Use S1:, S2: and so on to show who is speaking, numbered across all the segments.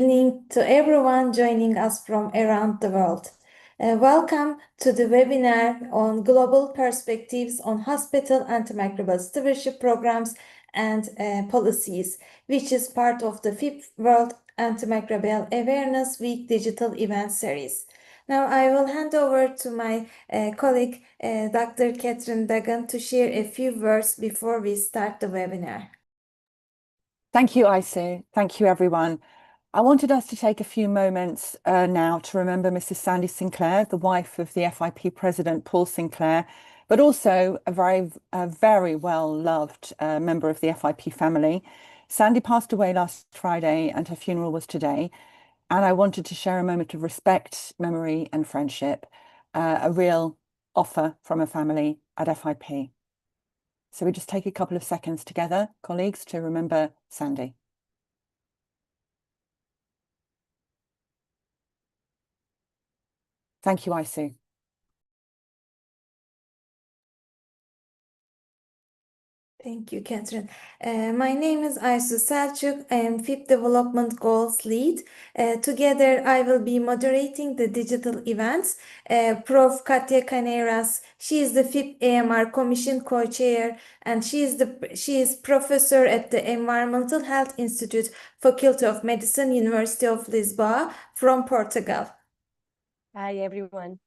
S1: evening to everyone joining us from around the world. Welcome to the webinar on global perspectives on hospital antimicrobial stewardship programs and policies, which is part of the 5th World Antimicrobial Awareness Week digital event series. Now I will hand over to my colleague, Dr. Catherine Duggan, to share a few words before we start the webinar.
S2: Thank you, Aysu. Thank you, everyone. I wanted us to take a few moments now to remember Mrs. Sandy Sinclair, the wife of the FIP president, Paul Sinclair, but also a very well-loved member of the FIP family. Sandy passed away last Friday and her funeral was today. And I wanted to share a moment of respect, memory and friendship, a real offer from a family at FIP. So we just take a couple of seconds together, colleagues, to remember Sandy. Thank you, Aysu.
S1: Thank you, Catherine. My name is Aysu Selçuk. I am FIP Development Goals Lead. Together, I will be moderating the digital events. Prof. Catia Caneiras, she is the FIP AMR Commission Co-Chair, and she is professor at the Environmental Health Institute, Faculty of Medicine, University of Lisboa, from Portugal.
S3: Hi, everyone.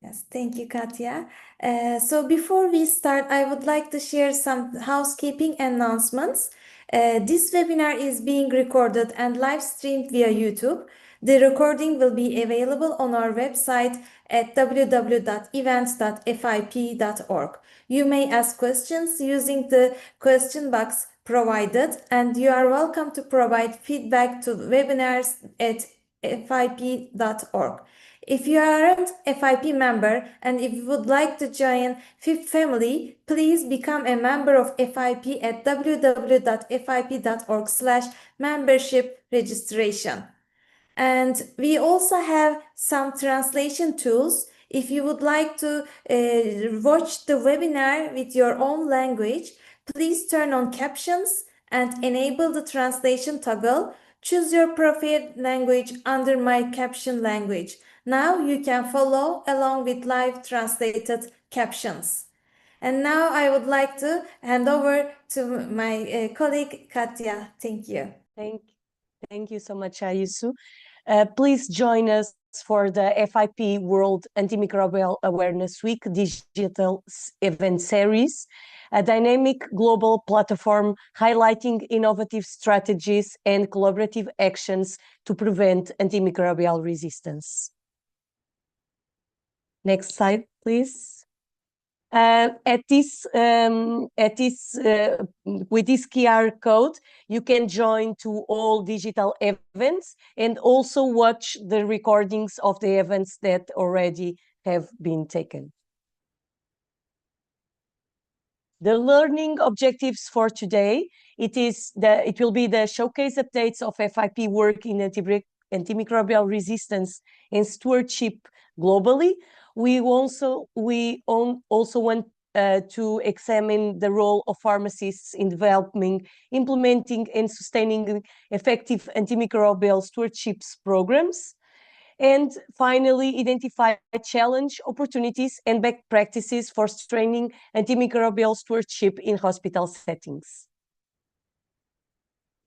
S1: Yes, thank you, Catia. So before we start, I would like to share some housekeeping announcements. This webinar is being recorded and live streamed via YouTube. The recording will be available on our website at www.events.fip.org. You may ask questions using the question box provided, and you are welcome to provide feedback to webinars@fip.org. If you aren't a FIP member and if you would like to join FIP family, please become a member of FIP at www.fip.org/membership registration. And we also have some translation tools. If you would like to watch the webinar with your own language, please turn on captions and enable the translation toggle. Choose your preferred language under My Caption Language. Now you can follow along with live translated captions. And now I would like to hand over to my colleague, Catia. Thank you.
S3: Thank you so much, Aysu. Please join us for the FIP World Antimicrobial Awareness Week digital event series, a dynamic global platform highlighting innovative strategies and collaborative actions to prevent antimicrobial resistance. Next slide, please. With this QR code, you can join to all digital events and also watch the recordings of the events that already have been taken. The learning objectives for today, it will be the showcase updates of FIP work in antimicrobial resistance and stewardship globally. We also want to examine the role of pharmacists in developing, implementing, and sustaining effective antimicrobial stewardship programs. And finally, identify challenge, opportunities, and best practices for strengthening antimicrobial stewardship in hospital settings.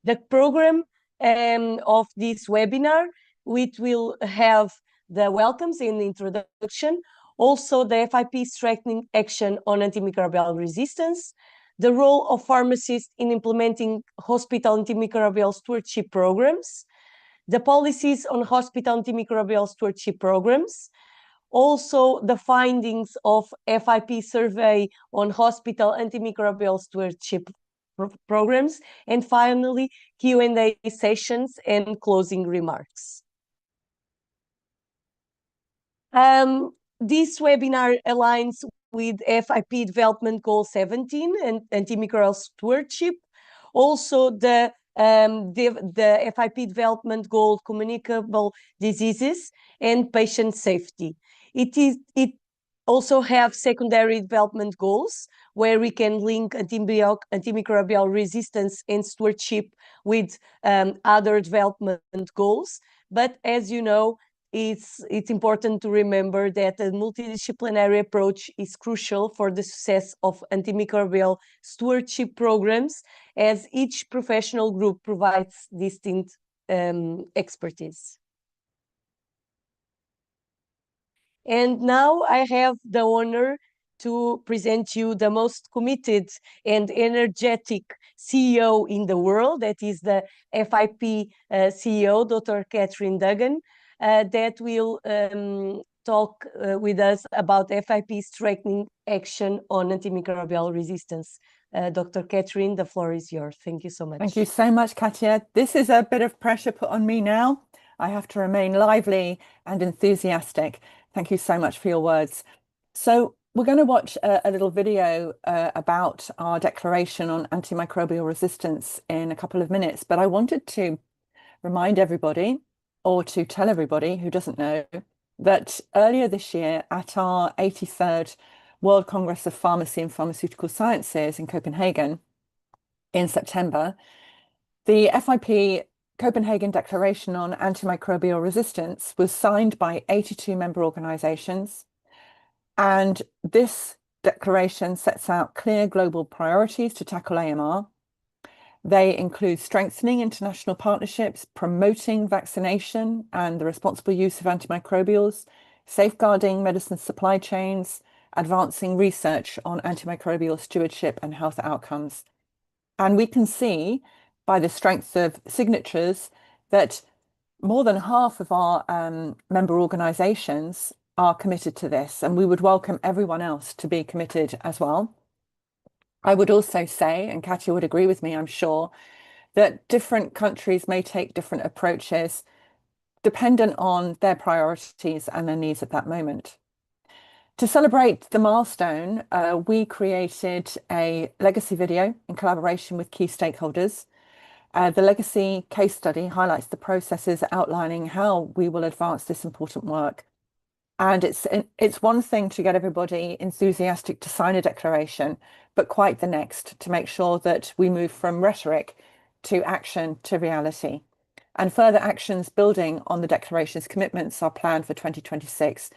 S3: The program of this webinar, which will have the welcomes and introduction, also the FIP strengthening action on antimicrobial resistance, the role of pharmacists in implementing hospital antimicrobial stewardship programs, the policies on hospital antimicrobial stewardship programs, also the findings of FIP survey on hospital antimicrobial stewardship programs, and finally Q&A sessions and closing remarks. This webinar aligns with FIP Development Goal 17 and antimicrobial stewardship. Also the FIP Development Goal Communicable Diseases and Patient Safety. It also have secondary development goals where we can link antimicrobial resistance and stewardship with other development goals. But as you know, it's important to remember that a multidisciplinary approach is crucial for the success of antimicrobial stewardship programs, as each professional group provides distinct expertise. And now I have the honor to present you the most committed and energetic CEO in the world, that is the FIP CEO, Dr. Catherine Duggan, that will talk with us about FIP strengthening action on antimicrobial resistance. Dr. Catherine, the floor is yours. Thank you so much.
S2: Thank you so much, Catia. This is a bit of pressure put on me now. I have to remain lively and enthusiastic. Thank you so much for your words. So we're going to watch a little video about our declaration on antimicrobial resistance in a couple of minutes, but I wanted to remind everybody, or to tell everybody who doesn't know, that earlier this year at our 83rd World Congress of Pharmacy and Pharmaceutical Sciences in Copenhagen in September, the FIP Copenhagen Declaration on Antimicrobial Resistance was signed by 82 member organizations. And this declaration sets out clear global priorities to tackle AMR. They include strengthening international partnerships, promoting vaccination and the responsible use of antimicrobials, safeguarding medicine supply chains, advancing research on antimicrobial stewardship and health outcomes. And we can see by the strength of signatures that more than half of our member organizations are committed to this, and we would welcome everyone else to be committed as well. I would also say, and Catia would agree with me, I'm sure, that different countries may take different approaches dependent on their priorities and their needs at that moment. To celebrate the milestone, we created a legacy video in collaboration with key stakeholders. The legacy case study highlights the processes outlining how we will advance this important work. And it's one thing to get everybody enthusiastic to sign a declaration, but quite the next to make sure that we move from rhetoric to action to reality. And further actions building on the declaration's commitments are planned for 2026.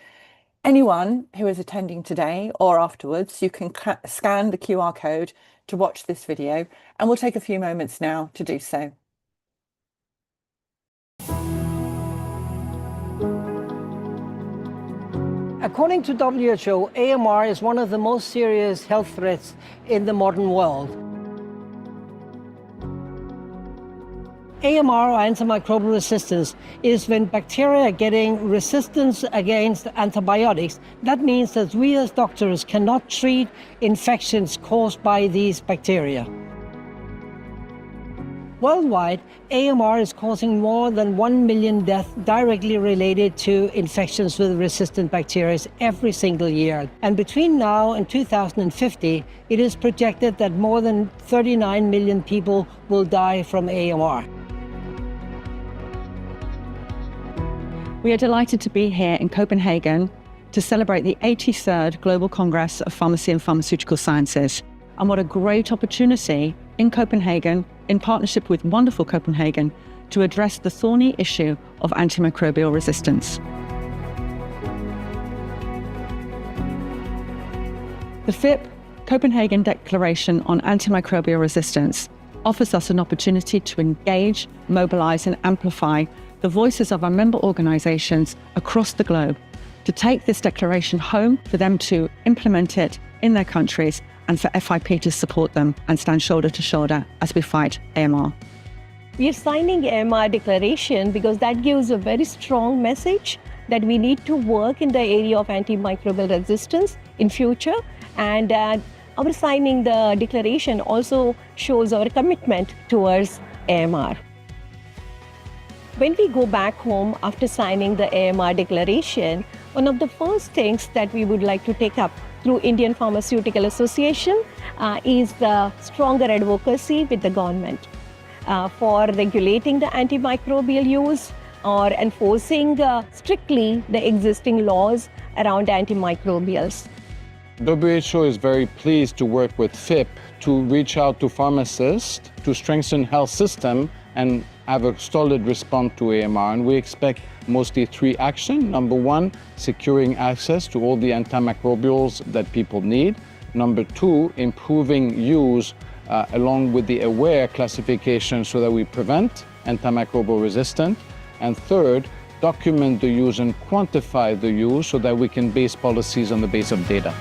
S2: Anyone who is attending today or afterwards, you can scan the QR code to watch this video, and we'll take a few moments now to do so.
S4: According to WHO, AMR is one of the most serious health threats in the modern world. AMR, or antimicrobial resistance, is when bacteria are getting resistance against antibiotics. That means that we as doctors cannot treat infections caused by these bacteria. Worldwide, AMR is causing more than 1 million deaths directly related to infections with resistant bacteria every single year. And between now and 2050, it is projected that more than 39 million people will die from AMR.
S2: We are delighted to be here in Copenhagen to celebrate the 83rd Global Congress of Pharmacy and Pharmaceutical Sciences. And what a great opportunity in Copenhagen, in partnership with wonderful Copenhagen, to address the thorny issue of antimicrobial resistance. The FIP Copenhagen Declaration on Antimicrobial Resistance offers us an opportunity to engage, mobilize, and amplify the voices of our member organizations across the globe, to take this declaration home, for them to implement it in their countries, and for FIP to support them and stand shoulder to shoulder as we fight AMR.
S5: We are signing AMR declaration because that gives a very strong message that we need to work in the area of antimicrobial resistance in future, and our signing the declaration also shows our commitment towards AMR. When we go back home after signing the AMR declaration, one of the first things that we would like to take up through Indian Pharmaceutical Association is the stronger advocacy with the government for regulating the antimicrobial use or enforcing strictly the existing laws around antimicrobials.
S6: WHO is very pleased to work with FIP to reach out to pharmacists to strengthen health system and have a solid response to AMR. And we expect mostly 3 actions. Number 1, securing access to all the antimicrobials that people need. Number 2, improving use along with the AWARE classification so that we prevent antimicrobial resistance. And third, document the use and quantify the use so that we can base policies on the base of data.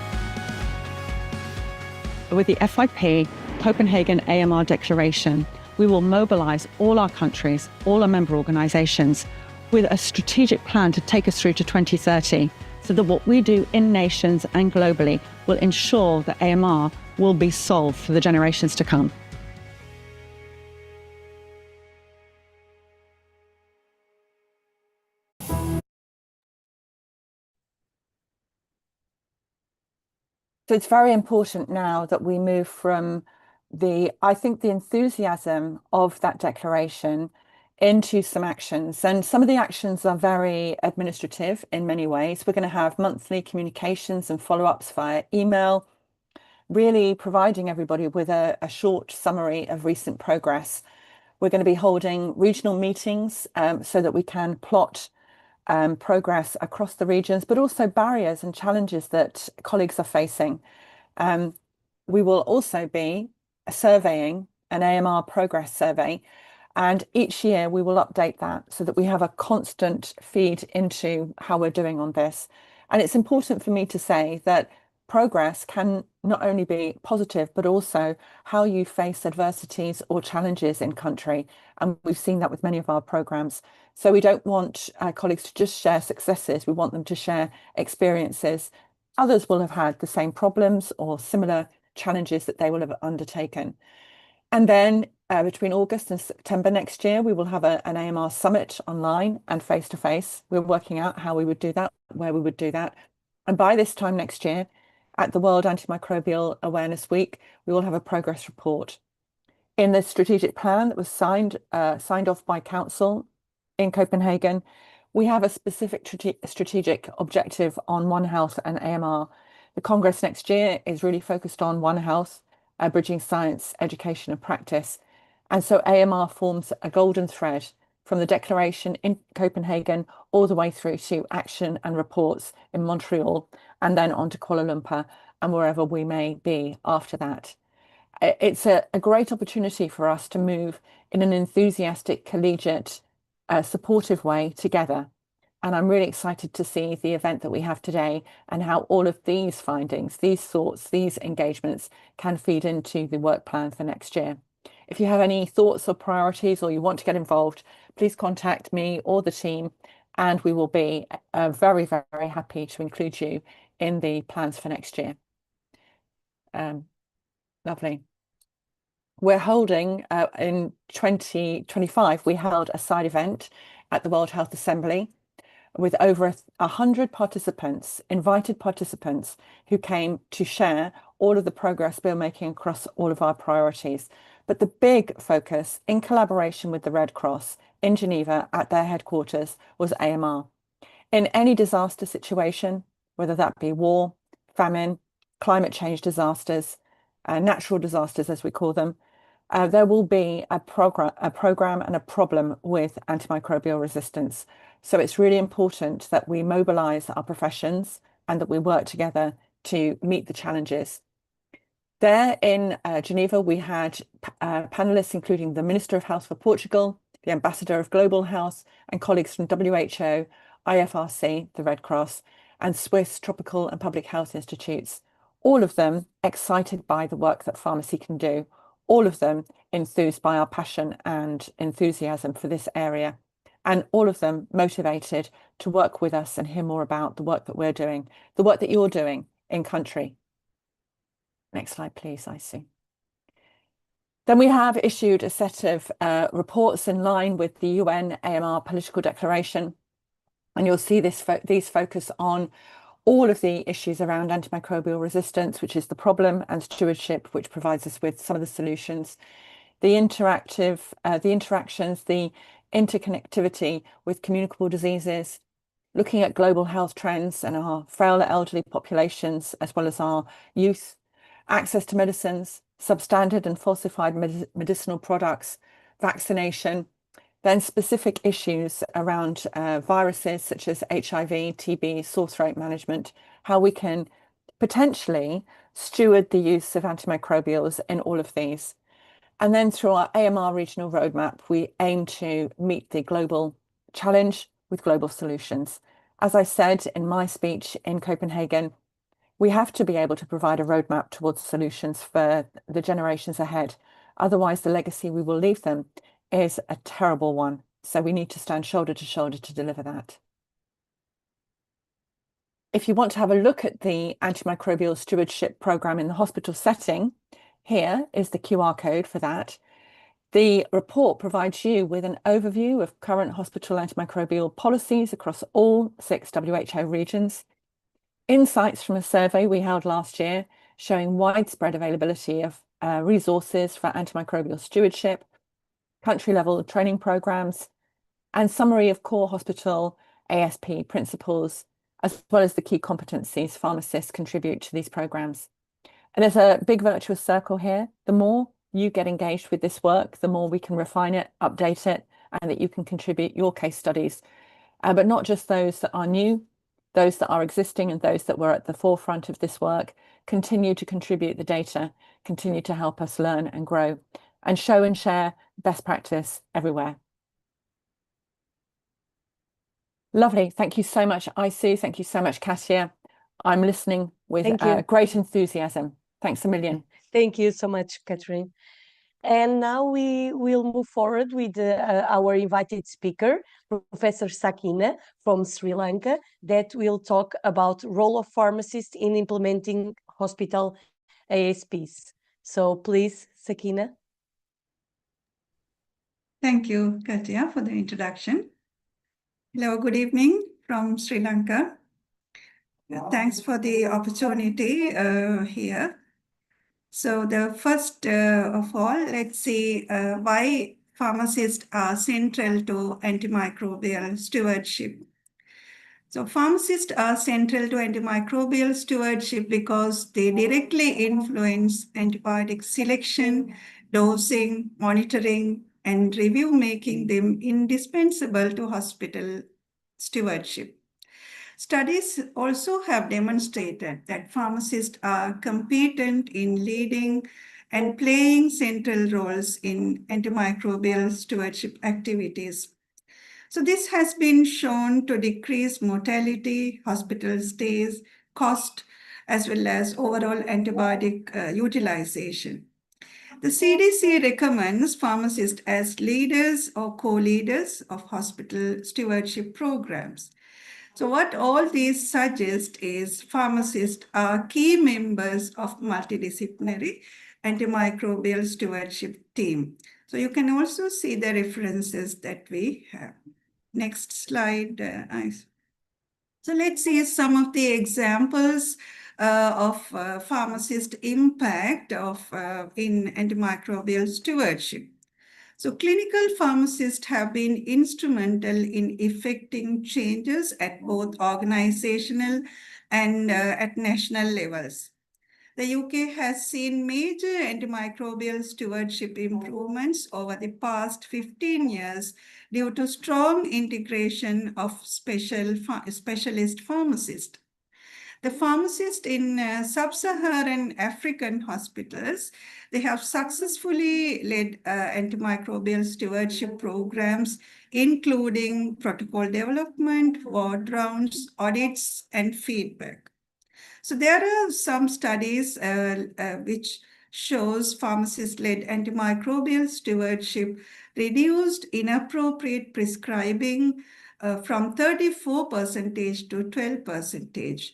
S2: With the FIP Copenhagen AMR Declaration, we will mobilize all our countries, all our member organizations, with a strategic plan to take us through to 2030, so that what we do in nations and globally will ensure that AMR will be solved for the generations to come. So it's very important now that we move from I think the enthusiasm of that declaration into some actions. And some of the actions are very administrative in many ways. We're going to have monthly communications and follow-ups via email, really providing everybody with a short summary of recent progress. We're going to be holding regional meetings so that we can plot progress across the regions, but also barriers and challenges that colleagues are facing. We will also be surveying an AMR progress survey, and each year we will update that so that we have a constant feed into how we're doing on this. And it's important for me to say that progress can not only be positive, but also how you face adversities or challenges in country. And we've seen that with many of our programs. So we don't want our colleagues to just share successes. We want them to share experiences. Others will have had the same problems or similar challenges that they will have undertaken. And then between August and September next year, we will have an AMR summit online and face-to-face. We're working out how we would do that, where we would do that. And by this time next year, at the World Antimicrobial Awareness Week, we will have a progress report. In the strategic plan that was signed off by Council in Copenhagen, we have a specific strategic objective on One Health and AMR. The Congress next year is really focused on One Health, bridging science, education and practice. And so AMR forms a golden thread from the declaration in Copenhagen all the way through to action and reports in Montreal, and then on to Kuala Lumpur and wherever we may be after that. It's a great opportunity for us to move in an enthusiastic, collegiate, supportive way together. And I'm really excited to see the event that we have today and how all of these findings, these thoughts, these engagements can feed into the work plan for next year. If you have any thoughts or priorities or you want to get involved, please contact me or the team, and we will be very, very happy to include you in the plans for next year. Lovely. We're holding in 2025, we held a side event at the World Health Assembly with over 100 participants, invited participants, who came to share all of the progress we're making across all of our priorities. But the big focus, in collaboration with the Red Cross in Geneva at their headquarters, was AMR. In any disaster situation, whether that be war, famine, climate change disasters, natural disasters as we call them, there will be a program and a problem with antimicrobial resistance. So it's really important that we mobilize our professions and that we work together to meet the challenges. There in Geneva, we had panelists, including the Minister of Health for Portugal, the Ambassador of Global Health, and colleagues from WHO, IFRC, the Red Cross, and Swiss Tropical and Public Health Institutes, all of them excited by the work that pharmacy can do, all of them enthused by our passion and enthusiasm for this area, and all of them motivated to work with us and hear more about the work that we're doing, the work that you're doing in country. Next slide, please, Aysu. Then we have issued a set of reports in line with the UN AMR political declaration, and you'll see these focus on all of the issues around antimicrobial resistance, which is the problem, and stewardship, which provides us with some of the solutions. The interactions, the interconnectivity with communicable diseases, looking at global health trends and our frail elderly populations, as well as our youth, access to medicines, substandard and falsified medicinal products, vaccination, then specific issues around viruses such as HIV, TB, sore throat management, how we can potentially steward the use of antimicrobials in all of these. And then through our AMR regional roadmap, we aim to meet the global challenge with global solutions. As I said in my speech in Copenhagen, we have to be able to provide a roadmap towards solutions for the generations ahead. Otherwise, the legacy we will leave them is a terrible one. So we need to stand shoulder to shoulder to deliver that. If you want to have a look at the antimicrobial stewardship program in the hospital setting, here is the QR code for that. The report provides you with an overview of current hospital antimicrobial policies across all 6 WHO regions, insights from a survey we held last year showing widespread availability of resources for antimicrobial stewardship, country-level training programs, and summary of core hospital ASP principles, as well as the key competencies pharmacists contribute to these programs. And there's a big virtuous circle here. The more you get engaged with this work, the more we can refine it, update it, and that you can contribute your case studies, but not just those that are new, those that are existing and those that were at the forefront of this work. Continue to contribute the data, continue to help us learn and grow, and show and share best practice everywhere. Lovely. Thank you so much, Aysu. Thank you so much, Catia. I'm listening with great enthusiasm. Thanks a million.
S3: Thank you so much, Catherine. And now we will move forward with our invited speaker, Professor Sakeena from Sri Lanka, that will talk about role of pharmacists in implementing hospital ASPs. So please, Sakeena.
S7: Thank you, Katia, for the introduction. Hello, good evening from Sri Lanka. Thanks for the opportunity here. So the first of all, let's see why pharmacists are central to antimicrobial stewardship. So pharmacists are central to antimicrobial stewardship because they directly influence antibiotic selection, dosing, monitoring, and review, making them indispensable to hospital stewardship. Studies also have demonstrated that pharmacists are competent in leading and playing central roles in antimicrobial stewardship activities. So this has been shown to decrease mortality, hospital stays, cost, as well as overall antibiotic utilization. The CDC recommends pharmacists as leaders or co-leaders of hospital stewardship programs. So what all these suggest is pharmacists are key members of multidisciplinary antimicrobial stewardship team. So you can also see the references that we have. Next slide. So let's see some of the examples of pharmacist impact in antimicrobial stewardship. So clinical pharmacists have been instrumental in effecting changes at both organizational and at national levels. The UK has seen major antimicrobial stewardship improvements over the past 15 years due to strong integration of specialist pharmacists. The pharmacists in sub-Saharan African hospitals, they have successfully led antimicrobial stewardship programs, including protocol development, ward rounds, audits, and feedback. So there are some studies which shows pharmacist-led antimicrobial stewardship reduced inappropriate prescribing from 34% to 12%.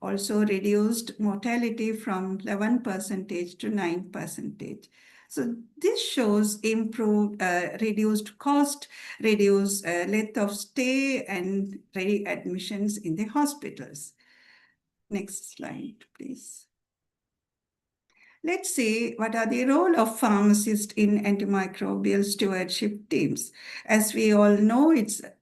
S7: Also reduced mortality from 11% to 9%. So this shows improved, reduced cost, reduced length of stay, and readmissions in the hospitals. Next slide, please. Let's see what are the role of pharmacists in antimicrobial stewardship teams. As we all know,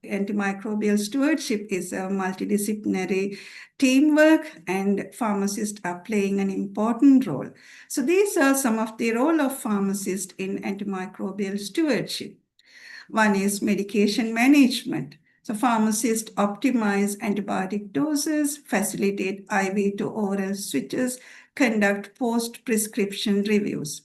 S7: antimicrobial stewardship is a multidisciplinary teamwork, and pharmacists are playing an important role. So these are some of the role of pharmacists in antimicrobial stewardship. One is medication management. So pharmacists optimize antibiotic doses, facilitate IV to oral switches, conduct post-prescription reviews.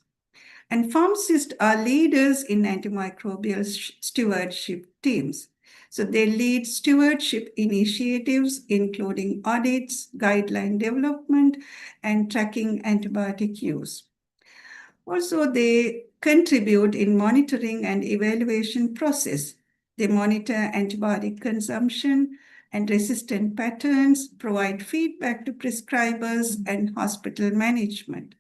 S7: And pharmacists are leaders in antimicrobial stewardship teams. So they lead stewardship initiatives, including audits, guideline development, and tracking antibiotic use. Also, they contribute in monitoring and evaluation process. They monitor antibiotic consumption and resistant patterns, provide feedback to prescribers and hospital management.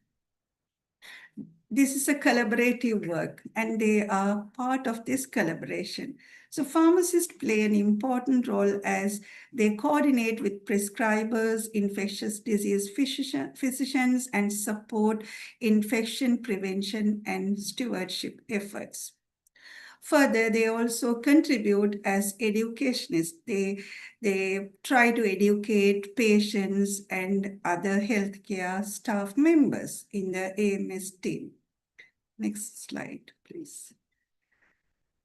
S7: This is a collaborative work, and they are part of this collaboration. So pharmacists play an important role as they coordinate with prescribers, infectious disease physicians, and support infection prevention and stewardship efforts. Further, they also contribute as educationists. They try to educate patients and other healthcare staff members in the AMS team. Next slide, please.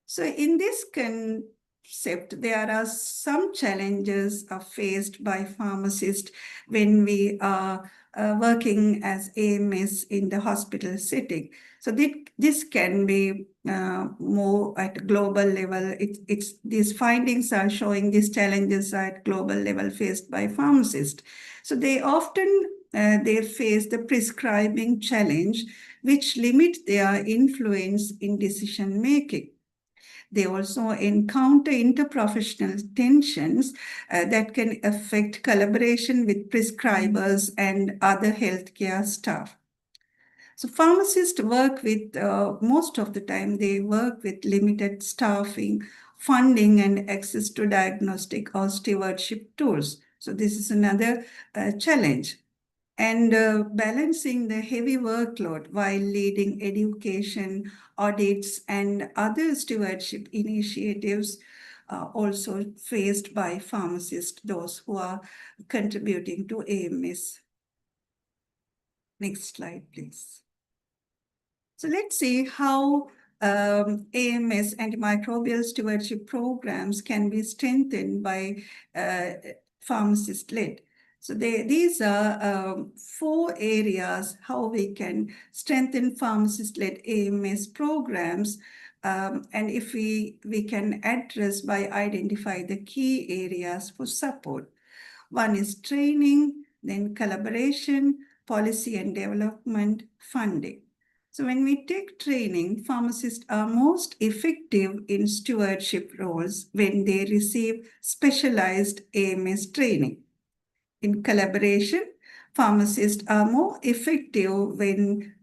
S7: So in this concept, there are some challenges faced by pharmacists when we are working as AMS in the hospital setting. So this can be more at global level. These findings are showing these challenges at global level faced by pharmacists. So they often they face the prescribing challenge, which limit their influence in decision making. They also encounter interprofessional tensions that can affect collaboration with prescribers and other healthcare staff. So pharmacists work with, most of the time, they work with limited staffing, funding, and access to diagnostic or stewardship tools. So this is another challenge. And balancing the heavy workload while leading education, audits, and other stewardship initiatives also faced by pharmacists, those who are contributing to AMS. Next slide, please. So let's see how AMS, antimicrobial stewardship programs, can be strengthened by pharmacist-led. So these are 4 areas how we can strengthen pharmacist-led AMS programs, and if we can address by identify the key areas for support. One is training, then collaboration, policy and development, funding. So when we take training, pharmacists are most effective in stewardship roles when they receive specialized AMS training. In collaboration, pharmacists are more effective when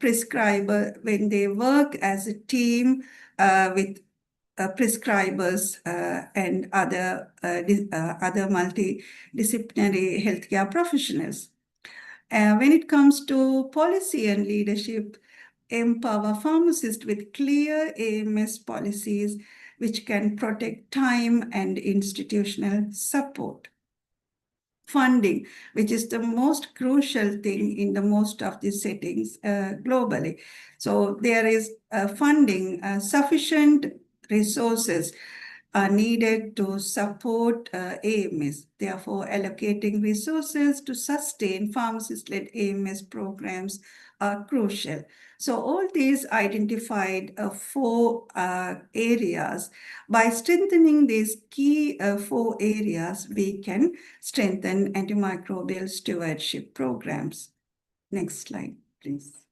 S7: they work as a team with prescribers and other multidisciplinary healthcare professionals. When it comes to policy and leadership, empower pharmacists with clear AMS policies which can protect time and institutional support. Funding, which is the most crucial thing in the most of these settings globally. So there is funding, sufficient resources are needed to support AMS. Therefore, allocating resources to sustain pharmacist-led AMS programs are crucial. So all these identified 4 areas. By strengthening these key 4 areas, we can strengthen antimicrobial stewardship programs. Next slide, please.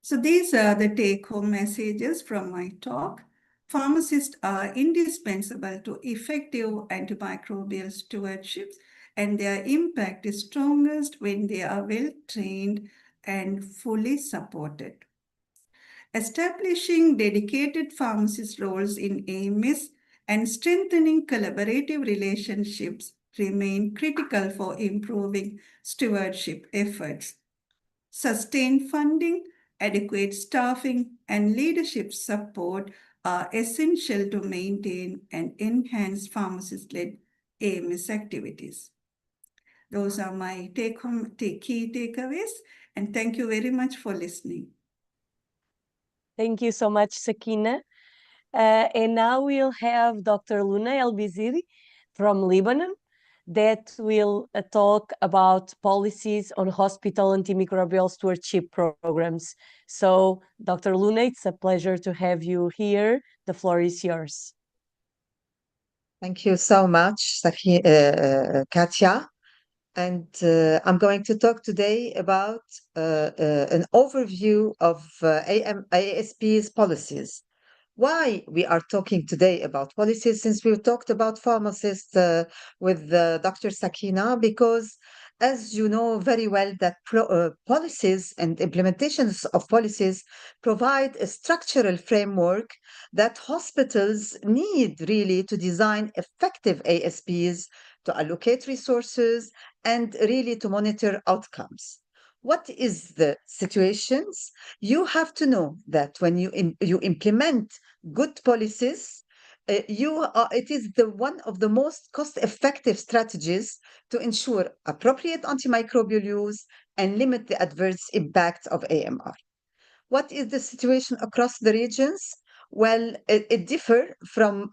S7: So these are the take-home messages from my talk. Pharmacists are indispensable to effective antimicrobial stewardships, and their impact is strongest when they are well-trained and fully supported. Establishing dedicated pharmacist roles in AMS and strengthening collaborative relationships remain critical for improving stewardship efforts. Sustained funding, adequate staffing, and leadership support are essential to maintain and enhance pharmacist-led AMS activities. Those are my key takeaways, and thank you very much for listening.
S3: Thank you so much, Sakeena. And now we'll have Dr. Luna ElBizri from Lebanon that will talk about policies on hospital antimicrobial stewardship programs. So, Dr. Luna, it's a pleasure to have you here. The floor is yours.
S8: Thank you so much, Catia. And I'm going to talk today about an overview of ASP's policies. Why we are talking today about policies, since we've talked about pharmacists with Dr. Sakeena, because as you know very well that policies and implementations of policies provide a structural framework that hospitals need really to design effective ASPs, to allocate resources, and really to monitor outcomes. What is the situations? You have to know that when you implement good policies, it is one of the most cost-effective strategies to ensure appropriate antimicrobial use and limit the adverse impact of AMR. What is the situation across the regions? Well, it differs from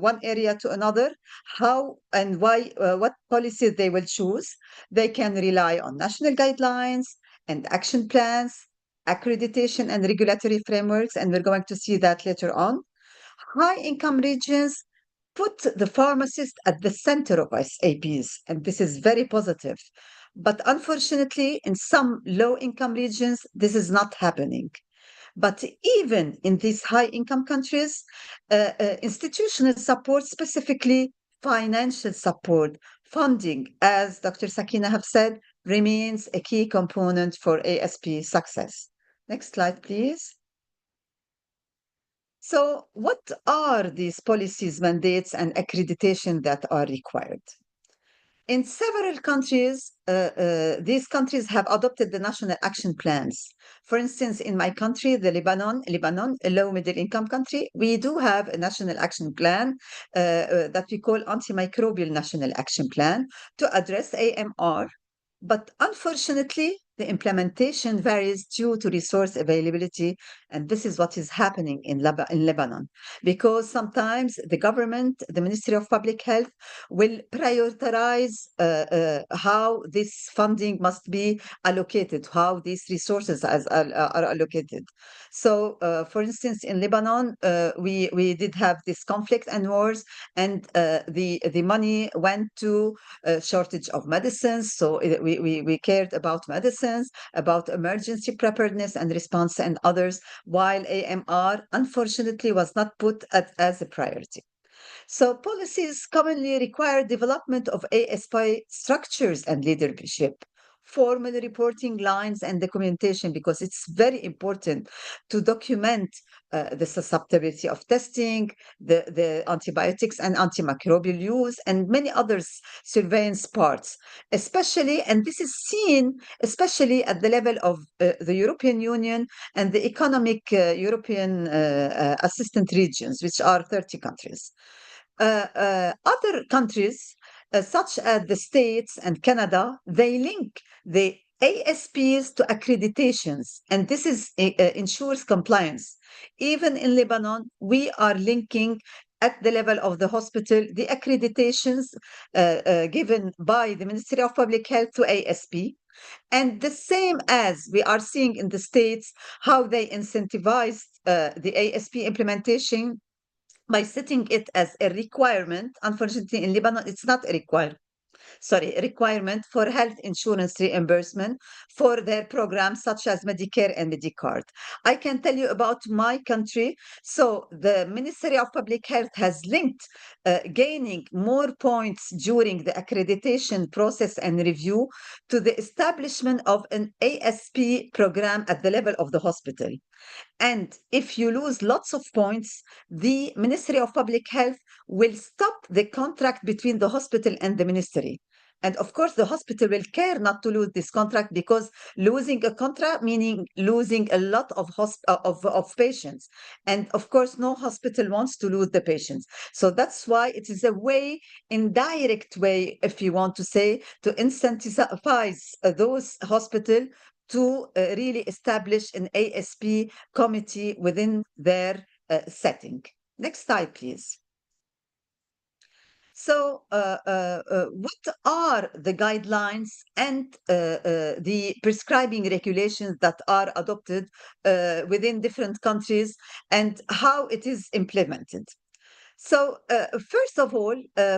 S8: one area to another. How and why, what policies they will choose. They can rely on national guidelines and action plans, accreditation and regulatory frameworks, and we're going to see that later on. High-income regions put the pharmacist at the center of ASPs, and this is very positive. But unfortunately, in some low-income regions, this is not happening. But even in these high-income countries, institutional support, specifically financial support, funding, as Dr. Sakeena have said, remains a key component for ASP success. Next slide, please. So what are these policies, mandates, and accreditation that are required? In several countries, these countries have adopted the national action plans. For instance, in my country, Lebanon, a low middle income country, we do have a national action plan that we call Antimicrobial National Action Plan to address AMR. But unfortunately, the implementation varies due to resource availability, and this is what is happening in Lebanon, because sometimes the government, the Ministry of Public Health, will prioritize how this funding must be allocated, how these resources are allocated. So, for instance, in Lebanon, we did have this conflict and wars, and the money went to shortage of medicines. So we cared about medicines, about emergency preparedness and response and others, while AMR, unfortunately, was not put as a priority. So policies commonly require development of ASP structures and leadership, formal reporting lines and documentation, because it's very important to document the susceptibility of testing, the antibiotics and antimicrobial use, and many other surveillance parts, especially, and this is seen especially at the level of the European Union and the economic European assistant regions, which are 30 countries. Other countries, such as the States and Canada, they link the ASPs to accreditations, and this ensures compliance. Even in Lebanon, we are linking at the level of the hospital the accreditations given by the Ministry of Public Health to ASP. And the same as we are seeing in the States, how they incentivized the ASP implementation by setting it as a requirement. Unfortunately, in Lebanon, it's not a requirement for health insurance reimbursement for their programs such as Medicare and Medicard. I can tell you about my country. So the Ministry of Public Health has linked gaining more points during the accreditation process and review to the establishment of an ASP program at the level of the hospital. And if you lose lots of points, the Ministry of Public Health will stop the contract between the hospital and the ministry. And of course, the hospital will care not to lose this contract, because losing a contract meaning losing a lot of patients. And of course, no hospital wants to lose the patients. So that's why it is a way, indirect way, if you want to say, to incentivize those hospitals to really establish an ASP committee within their setting. Next slide, please. So what are the guidelines and the prescribing regulations that are adopted within different countries, and how it is implemented? So first of all,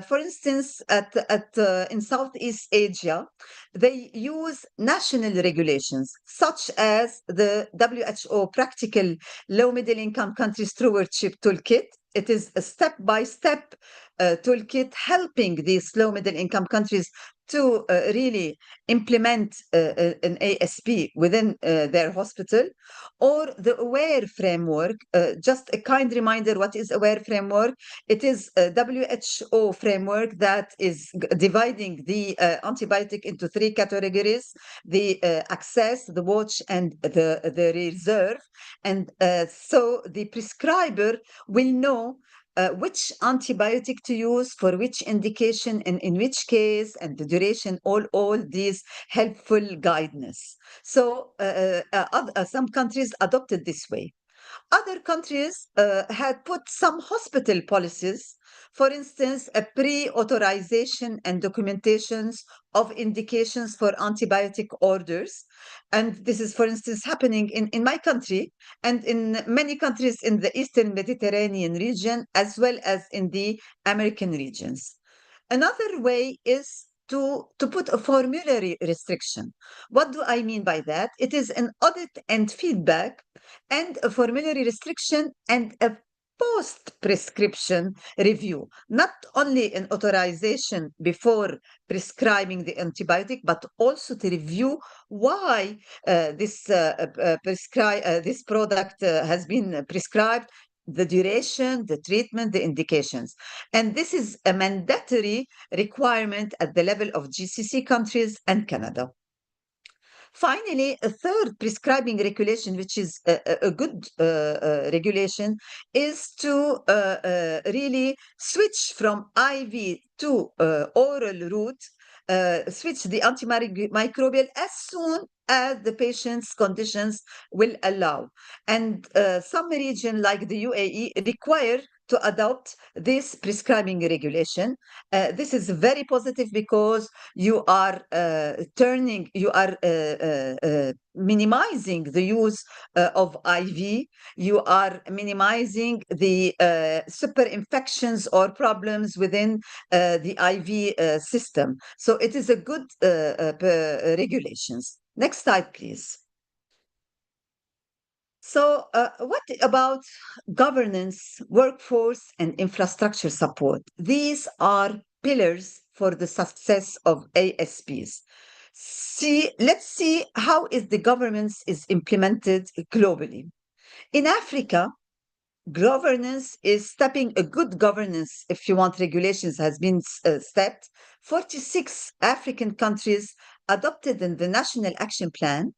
S8: for instance, in Southeast Asia, they use national regulations such as the WHO Practical Low Middle Income Country Stewardship Toolkit. It is a step-by-step toolkit helping these low middle income countries to really implement an ASP within their hospital. Or the AWARE framework. Just a kind reminder, what is AWARE framework? It is a WHO framework that is dividing the antibiotic into 3 categories: the access, the watch, and the reserve. And so the prescriber will know which antibiotic to use for which indication and in which case, and the duration, all these helpful guidance. So some countries adopted this way. Other countries had put some hospital policies, for instance, a pre-authorization and documentations of indications for antibiotic orders. And this is, for instance, happening in my country and in many countries in the Eastern Mediterranean region, as well as in the American regions. Another way is to put a formulary restriction. What do I mean by that? It is an audit and feedback, and a formulary restriction, and a post-prescription review, not only an authorization before prescribing the antibiotic, but also to review why this product has been prescribed, the duration, the treatment, the indications. And this is a mandatory requirement at the level of GCC countries and Canada. Finally, a third prescribing regulation, which is a good regulation, is to really switch from IV to oral route, switch the antimicrobial as soon as the patient's conditions will allow. And some regions like the UAE require to adopt this prescribing regulation. This is very positive because you are minimizing the use of IV. You are minimizing the super infections or problems within the IV system. So it is a good regulations. Next slide, please. So what about governance, workforce, and infrastructure support? These are pillars for the success of ASPs. Let's see how the governance is implemented globally. In Africa, governance is stepping a good governance, if you want, regulations has been stepped. 46 African countries adopted in the National Action Plan,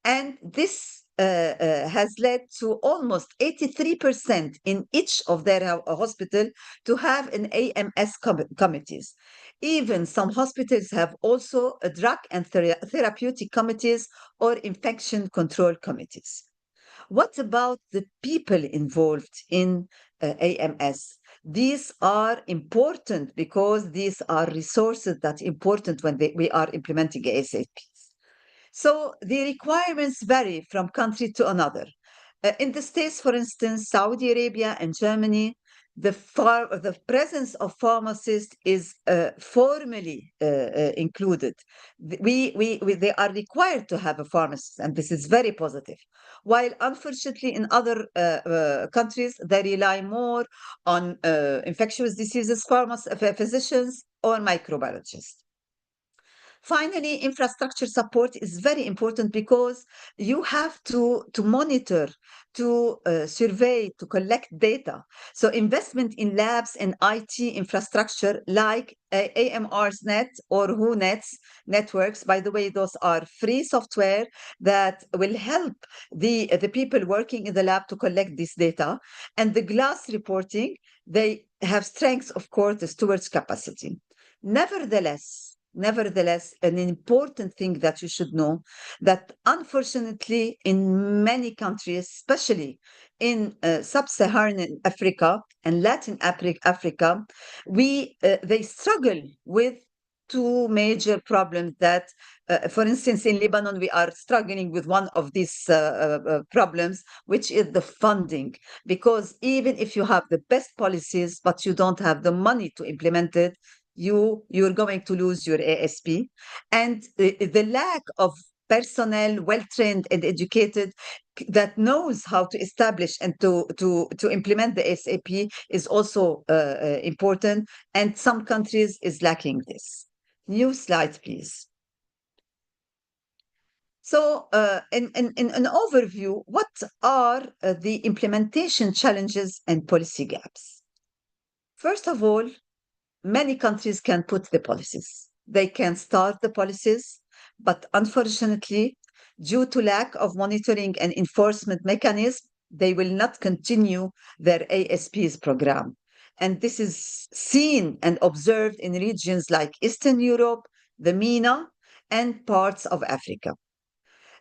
S8: and this has led to almost 83% in each of their hospital to have an AMS committees. Even some hospitals have also a drug and therapeutic committees or infection control committees. What about the people involved in AMS? These are important because these are resources that are important when we are implementing ASPs. So the requirements vary from country to another. In the States, for instance, Saudi Arabia and Germany, the presence of pharmacists is formally included. They are required to have a pharmacist, and this is very positive. While unfortunately in other countries, they rely more on infectious diseases physicians or microbiologists. Finally, infrastructure support is very important because you have to monitor, to survey, to collect data. So investment in labs and IT infrastructure like AMR's net or WhoNet's networks, by the way, those are free software that will help the people working in the lab to collect this data. And the GLASS reporting, they have strengths, of course, the stewards' capacity. Nevertheless, an important thing that you should know that unfortunately in many countries, especially in sub-Saharan Africa and Latin Africa, they struggle with two major problems that, for instance, in Lebanon, we are struggling with one of these problems, which is the funding. Because even if you have the best policies, but you don't have the money to implement it, you're going to lose your ASP. And the lack of personnel well-trained and educated that knows how to establish and to implement the ASAP is also important. And some countries is lacking this. New slide, please. So in an overview, what are the implementation challenges and policy gaps? First of all, many countries can put the policies. They can start the policies, but unfortunately, due to lack of monitoring and enforcement mechanism, they will not continue their ASPs program. And this is seen and observed in regions like Eastern Europe, the MENA, and parts of Africa.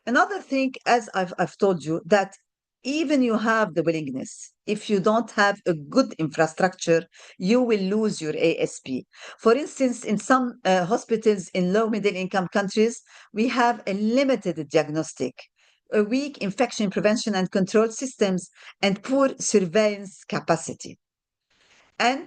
S8: Another thing, as I've told you, that even you have the willingness, if you don't have a good infrastructure, you will lose your ASP. For instance, in some hospitals in low middle income countries, we have a limited diagnostic, a weak infection prevention and control systems, and poor surveillance capacity. And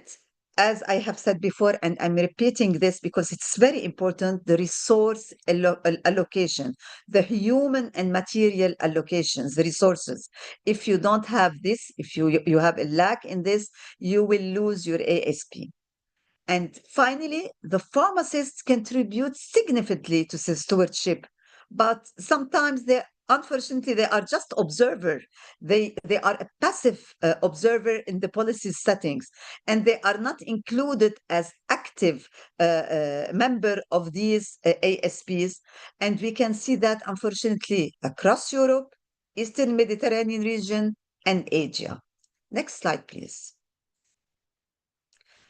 S8: as I have said before, and I'm repeating this because it's very important, the resource allocation, the human and material allocations, the resources. If you don't have this, if you have a lack in this, you will lose your ASP. And finally, the pharmacists contribute significantly to stewardship, but sometimes unfortunately, they are just observer. They are a passive observer in the policy settings, and they are not included as active member of these ASPs. And we can see that, unfortunately, across Europe, Eastern Mediterranean region, and Asia. Next slide, please.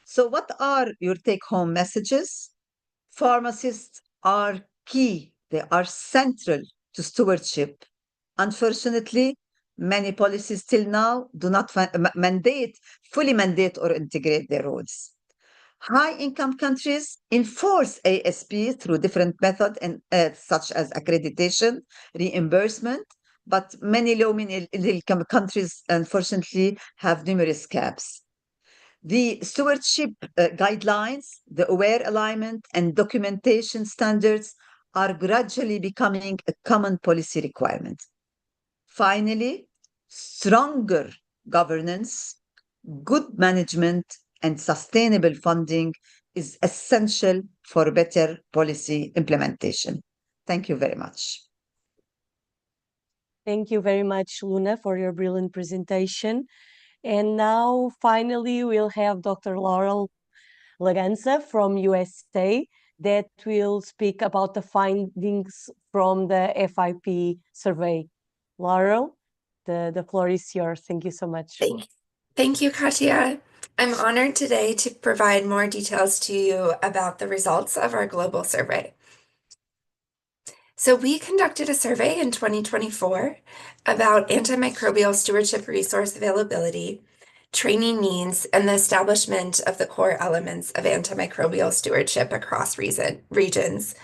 S8: So what are your take-home messages? Pharmacists are key. They are central to stewardship. Unfortunately, many policies till now do not fully mandate or integrate their roles. High-income countries enforce ASP through different methods, such as accreditation, reimbursement, but many low-income countries, unfortunately, have numerous caps. The stewardship guidelines, the aware alignment, and documentation standards are gradually becoming a common policy requirement. Finally, stronger governance, good management, and sustainable funding is essential for better policy implementation. Thank you very much.
S3: Thank you very much, Luna, for your brilliant presentation. And now, finally, we'll have Dr. Laurel Legenza from USA that will speak about the findings from the FIP survey. Laurel, the floor is yours. Thank you so much.
S9: Thank you, Catia. I'm honored today to provide more details to you about the results of our global survey. So we conducted a survey in 2024 about antimicrobial stewardship resource availability, training needs, and the establishment of the core elements of antimicrobial stewardship across regions.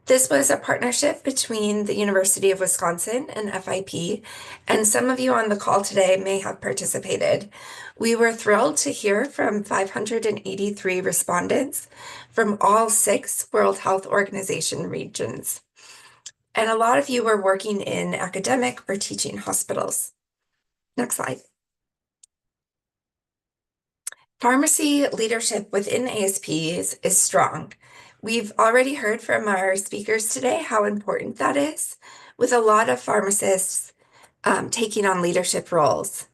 S9: This was a partnership between the University of Wisconsin and FIP, and some of you on the call today may have participated. We were thrilled to hear from 583 respondents from all 6 World Health Organization regions. And a lot of you were working in academic or teaching hospitals. Next slide. Pharmacy leadership within ASPs is strong. We've already heard from our speakers today how important that is, with a lot of pharmacists taking on leadership roles.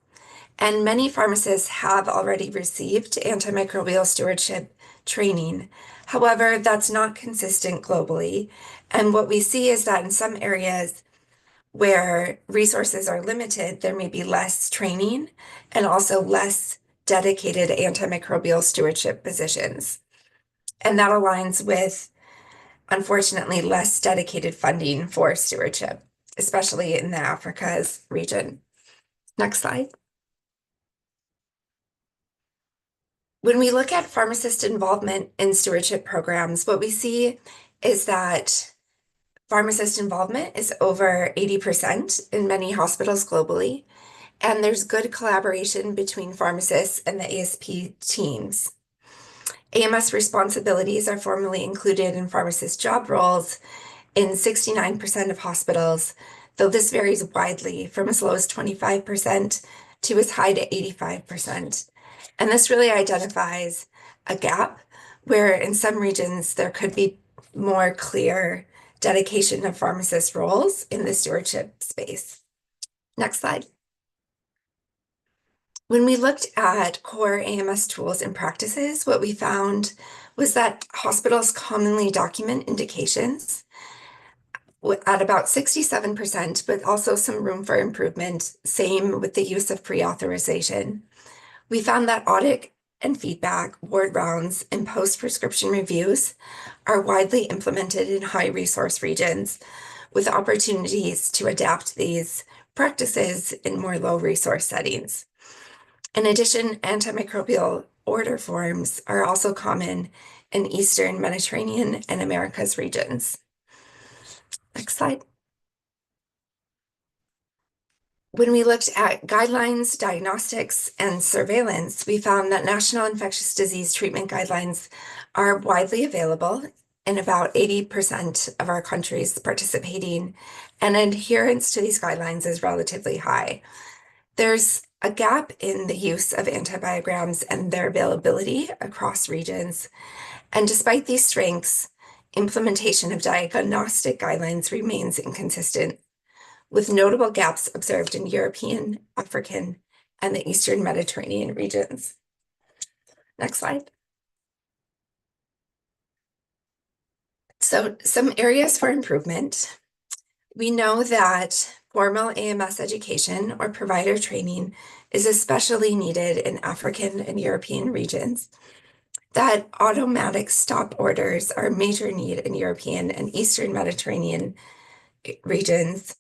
S9: And many pharmacists have already received antimicrobial stewardship training. However, that's not consistent globally. And what we see is that in some areas where resources are limited, there may be less training and also less dedicated antimicrobial stewardship positions. And that aligns with, unfortunately, less dedicated funding for stewardship, especially in the Africa's region. Next slide. When we look at pharmacist involvement in stewardship programs, what we see is that pharmacist involvement is over 80% in many hospitals globally, and there's good collaboration between pharmacists and the ASP teams. AMS responsibilities are formally included in pharmacist job roles in 69% of hospitals, though this varies widely from as low as 25% to as high to 85%. And this really identifies a gap where in some regions there could be more clear dedication of pharmacist roles in the stewardship space. Next slide. When we looked at core AMS tools and practices, what we found was that hospitals commonly document indications at about 67%, but also some room for improvement. Same with the use of pre-authorization. We found that audit and feedback, ward rounds, and post-prescription reviews are widely implemented in high-resource regions, with opportunities to adapt these practices in more low-resource settings. In addition, antimicrobial order forms are also common in Eastern Mediterranean and Americas regions. Next slide. When we looked at guidelines, diagnostics, and surveillance, we found that national infectious disease treatment guidelines are widely available in about 80% of our countries participating, and adherence to these guidelines is relatively high. There's a gap in the use of antibiograms and their availability across regions, and despite these strengths, implementation of diagnostic guidelines remains inconsistent, with notable gaps observed in European, African, and the Eastern Mediterranean regions. Next slide. So some areas for improvement. We know that formal AMS education or provider training is especially needed in African and European regions, that automatic stop orders are a major need in European and Eastern Mediterranean regions.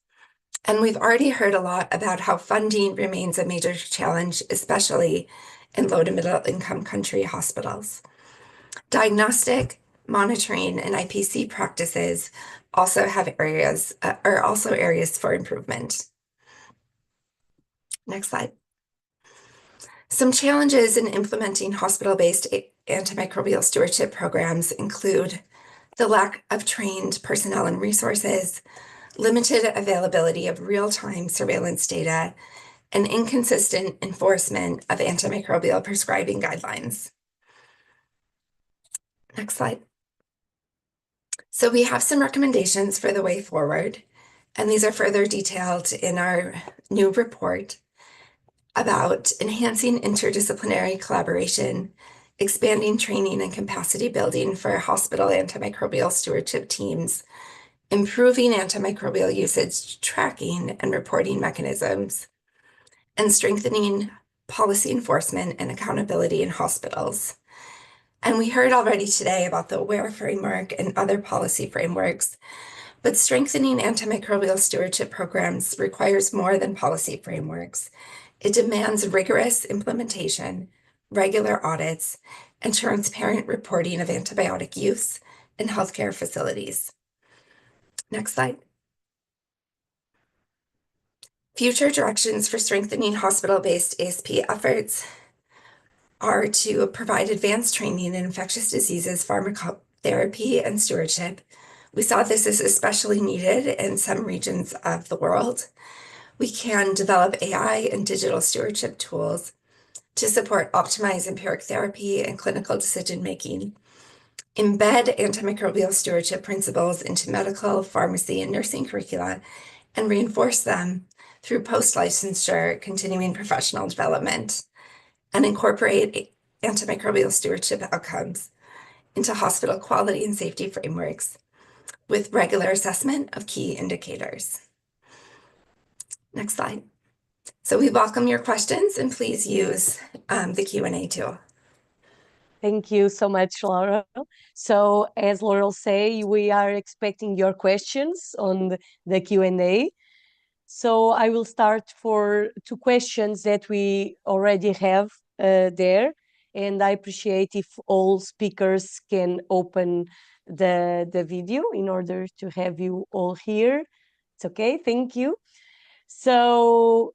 S9: And we've already heard a lot about how funding remains a major challenge, especially in low to middle income country hospitals. Diagnostic, monitoring, and IPC practices also have areas for improvement. Next slide. Some challenges in implementing hospital-based antimicrobial stewardship programs include the lack of trained personnel and resources, limited availability of real-time surveillance data, and inconsistent enforcement of antimicrobial prescribing guidelines. Next slide. So we have some recommendations for the way forward, and these are further detailed in our new report about enhancing interdisciplinary collaboration, expanding training and capacity building for hospital antimicrobial stewardship teams, improving antimicrobial usage tracking and reporting mechanisms, and strengthening policy enforcement and accountability in hospitals. And we heard already today about the AWARE framework and other policy frameworks, but strengthening antimicrobial stewardship programs requires more than policy frameworks. It demands rigorous implementation, regular audits, and transparent reporting of antibiotic use in healthcare facilities. Next slide. Future directions for strengthening hospital-based ASP efforts are to provide advanced training in infectious diseases, pharmacotherapy, and stewardship. We saw this is especially needed in some regions of the world. We can develop AI and digital stewardship tools to support optimized empiric therapy and clinical decision-making. embed antimicrobial stewardship principles into medical, pharmacy, and nursing curricula, and reinforce them through post-licensure continuing professional development, and incorporate antimicrobial stewardship outcomes into hospital quality and safety frameworks with regular assessment of key indicators. Next slide. So we welcome your questions, and please use the Q&A tool.
S3: Thank you so much, Laurel. So as Laurel say, we are expecting your questions on the Q&A. So I will start for 2 questions that we already have there. And I appreciate if all speakers can open the video in order to have you all here. It's okay, thank you. So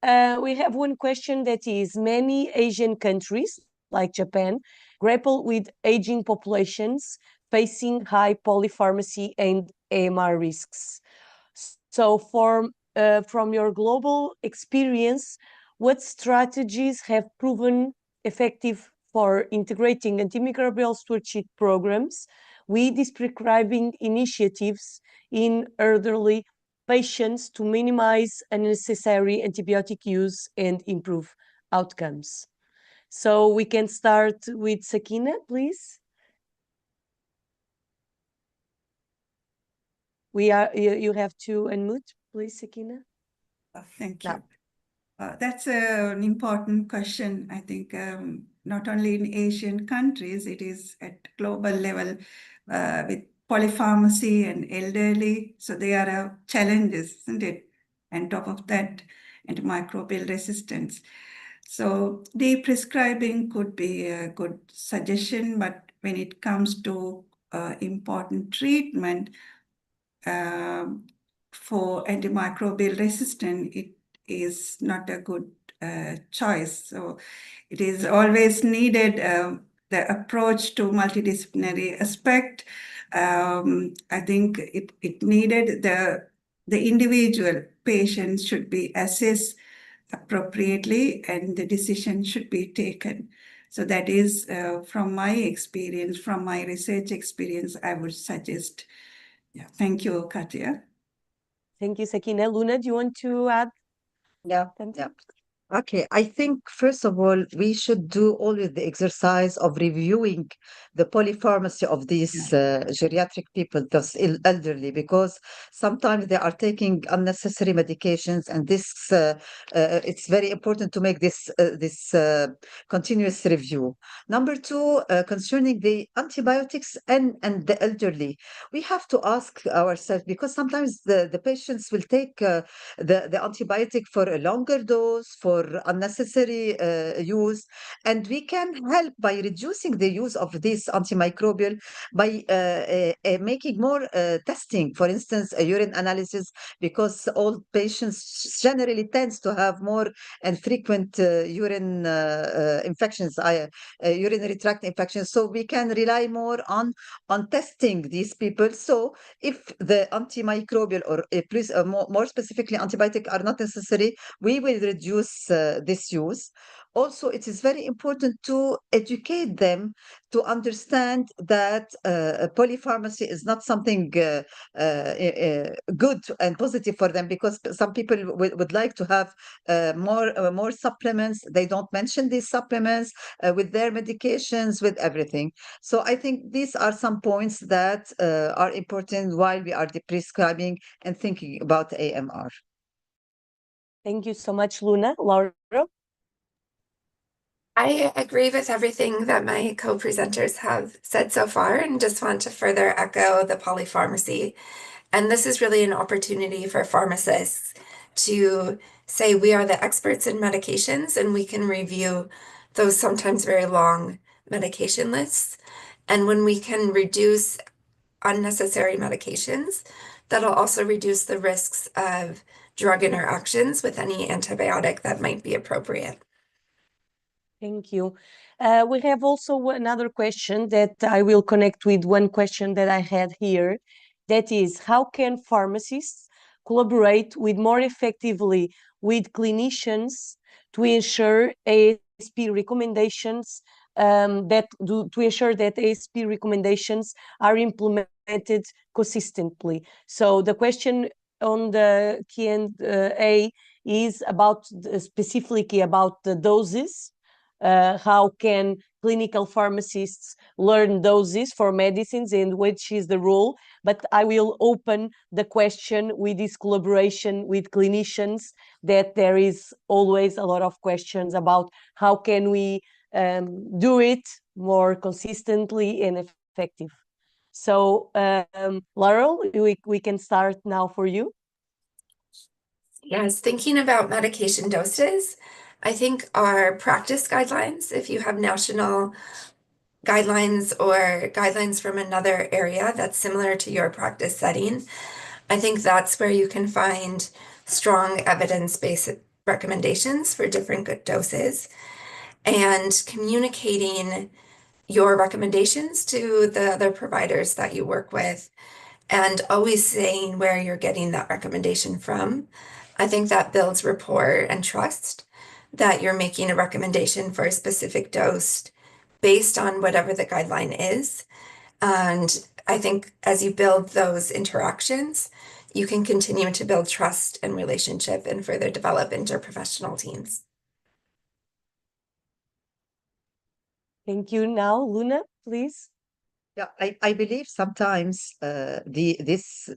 S3: we have one question that is, many Asian countries, like Japan, grapple with aging populations facing high polypharmacy and AMR risks. So from your global experience, what strategies have proven effective for integrating antimicrobial stewardship programs with these prescribing initiatives in elderly patients to minimize unnecessary antibiotic use and improve outcomes? So we can start with Sakeena, please. You have to unmute, please, Sakeena.
S7: Thank you. That's an important question. I think not only in Asian countries, it is at global level with polypharmacy and elderly. So there are challenges, isn't it? And top of that, antimicrobial resistance. So de-prescribing could be a good suggestion, but when it comes to important treatment for antimicrobial resistance, it is not a good choice. So it is always needed the approach to multidisciplinary aspect. I think it needed the individual patient should be assessed appropriately and the decision should be taken. So that is from my experience, from my research experience, I would suggest. Yeah, thank you, Catia.
S3: Thank you, Sakeena. Luna, do you want to add?
S8: Yeah. Okay, I think first of all, we should do always the exercise of reviewing the polypharmacy of these geriatric people, those elderly, because sometimes they are taking unnecessary medications, and this it's very important to make this continuous review. Number 2, concerning the antibiotics and the elderly, we have to ask ourselves, because sometimes the patients will take the antibiotic for a longer dose, for unnecessary use, and we can help by reducing the use of this antimicrobial by making more testing, for instance, a urine analysis, because old patients generally tends to have more and frequent urine infections, urinary tract infections. So we can rely more on testing these people. So if the antimicrobial or more specifically antibiotic are not necessary, we will reduce this use. Also, it is very important to educate them to understand that polypharmacy is not something good and positive for them, because some people would like to have more supplements. They don't mention these supplements with their medications, with everything. So I think these are some points that are important while we are prescribing and thinking about AMR.
S3: Thank you so much, Luna. Laurel?
S9: I agree with everything that my co-presenters have said so far, and just want to further echo the polypharmacy. And this is really an opportunity for pharmacists to say we are the experts in medications, and we can review those sometimes very long medication lists. And when we can reduce unnecessary medications, that'll also reduce the risks of drug interactions with any antibiotic that might be appropriate.
S3: Thank you. We have also another question that I will connect with one question that I had here. That is, how can pharmacists collaborate more effectively with clinicians to ensure ASP recommendations to ensure that ASP recommendations are implemented consistently. So the question on the Q&A is about specifically about the doses. How can clinical pharmacists learn doses for medicines and which is the role? But I will open the question with this collaboration with clinicians, that there is always a lot of questions about how can we do it more consistently and effective. So Laurel, we can start now for you.
S9: Yes, thinking about medication doses, I think our practice guidelines, if you have national guidelines or guidelines from another area that's similar to your practice setting, I think that's where you can find strong evidence-based recommendations for different good doses, and communicating your recommendations to the other providers that you work with, and always saying where you're getting that recommendation from. I think that builds rapport and trust that you're making a recommendation for a specific dose based on whatever the guideline is. And I think as you build those interactions, you can continue to build trust and relationship and further develop interprofessional teams.
S3: Thank you. Now, Luna, please.
S8: Yeah, I believe sometimes this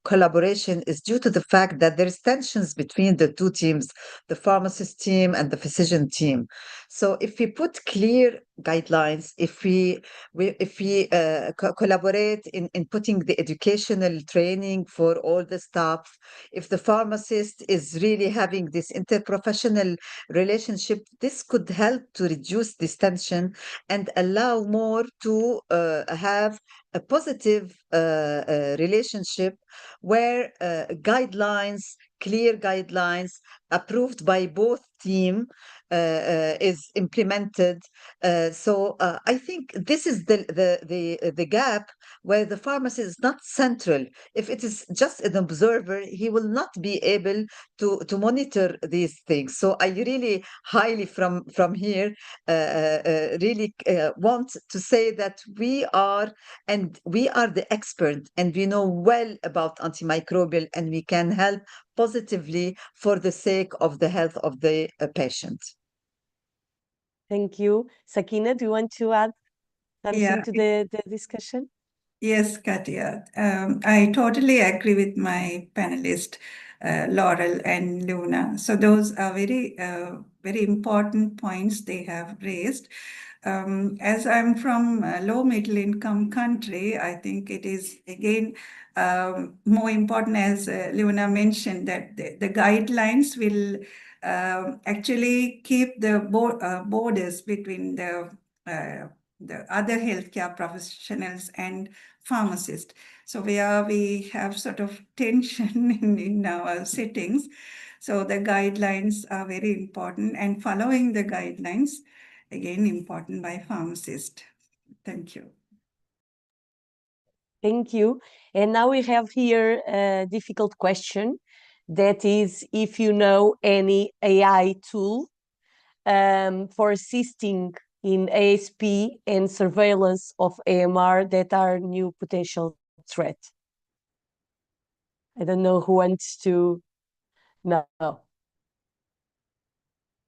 S8: collaboration is due to the fact that there's tensions between the two teams, the pharmacist team and the physician team. So if we put clear guidelines, if we collaborate in putting the educational training for all the staff, if the pharmacist is really having this interprofessional relationship, this could help to reduce this tension and allow more to have a positive relationship where clear guidelines approved by both team is implemented. So I think this is the gap where the pharmacist is not central. If it is just an observer, he will not be able to monitor these things. So I really highly from here really want to say that we are the expert, and we know well about antimicrobial, and we can help positively for the sake of the health of the patient.
S3: Thank you. Sakeena, do you want to add something to the discussion?
S7: Yes, Catia. I totally agree with my panelist, Laurel and Luna. So those are very, very important points they have raised. As I'm from a low middle income country, I think it is again more important, as Luna mentioned, that the guidelines will actually keep the borders between the other healthcare professionals and pharmacists. So where we have sort of tension in our settings. So the guidelines are very important, and following the guidelines, again, important by pharmacists. Thank you.
S3: Thank you. And now we have here a difficult question. That is, if you know any AI tool for assisting in ASP and surveillance of AMR that are new potential threat. I don't know who wants to know.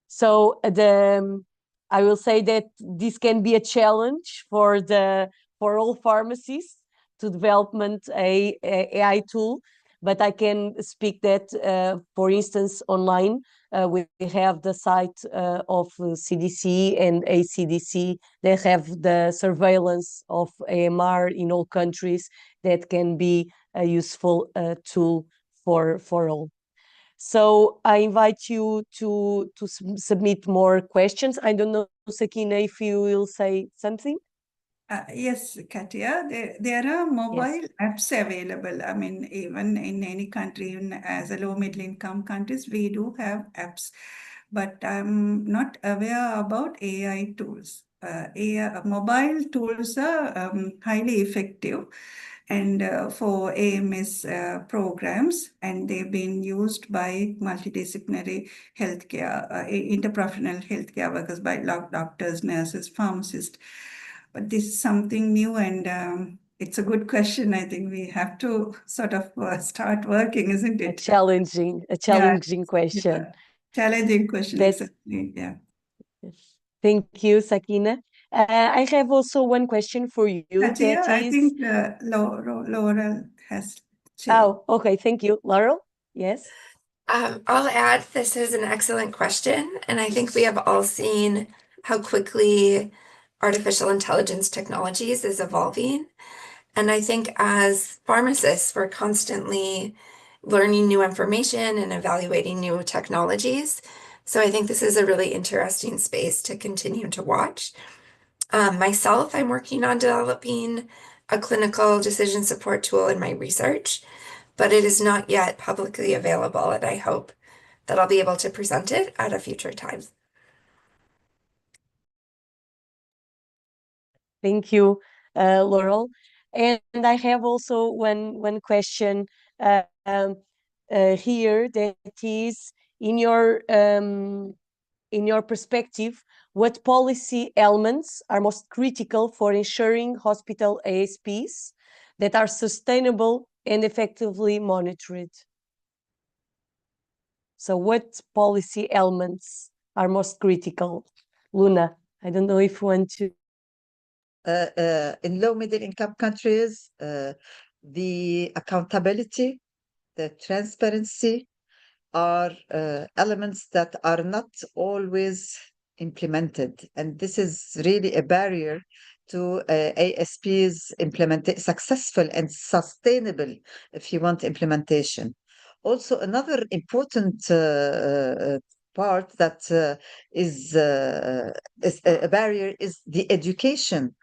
S3: So I will say that this can be a challenge for all pharmacists to development a AI tool, but I can speak that, for instance, online, we have the site of CDC and ACDC. They have the surveillance of AMR in all countries that can be a useful tool for all. So I invite you to submit more questions. I don't know, Sakeena, if you will say something.
S7: Yes, Catia, there are mobile apps available. I mean, even in any country, even as a low middle income countries, we do have apps, but I'm not aware about AI tools. mobile tools are highly effective and for AMS programs, and they've been used by multidisciplinary healthcare, interprofessional healthcare workers, by doctors, nurses, pharmacists. But this is something new, and it's a good question. I think we have to sort of start working, isn't it?
S3: A challenging question.
S7: Yeah. Challenging question, exactly. Yeah.
S3: Thank you, Sakeena. I have also one question for you.
S7: Catia,
S3: that
S7: I
S3: is...
S7: think Laurel has changed.
S3: Oh, okay. Thank you. Laurel? Yes?
S9: I'll add, this is an excellent question, and I think we have all seen how quickly artificial intelligence technologies is evolving. And I think as pharmacists, we're constantly learning new information and evaluating new technologies. So I think this is a really interesting space to continue to watch. Myself, I'm working on developing a clinical decision support tool in my research, but it is not yet publicly available, and I hope that I'll be able to present it at a future time.
S3: Thank you, Laurel. And I have also one question here, that is, in your perspective, what policy elements are most critical for ensuring hospital ASPs that are sustainable and effectively monitored? So what policy elements are most critical? Luna, I don't know if you want to...
S8: In low middle income countries, the accountability, the transparency are elements that are not always implemented. And this is really a barrier to ASP's successful and sustainable, if you want, implementation. Also, another important part that is a barrier is the education.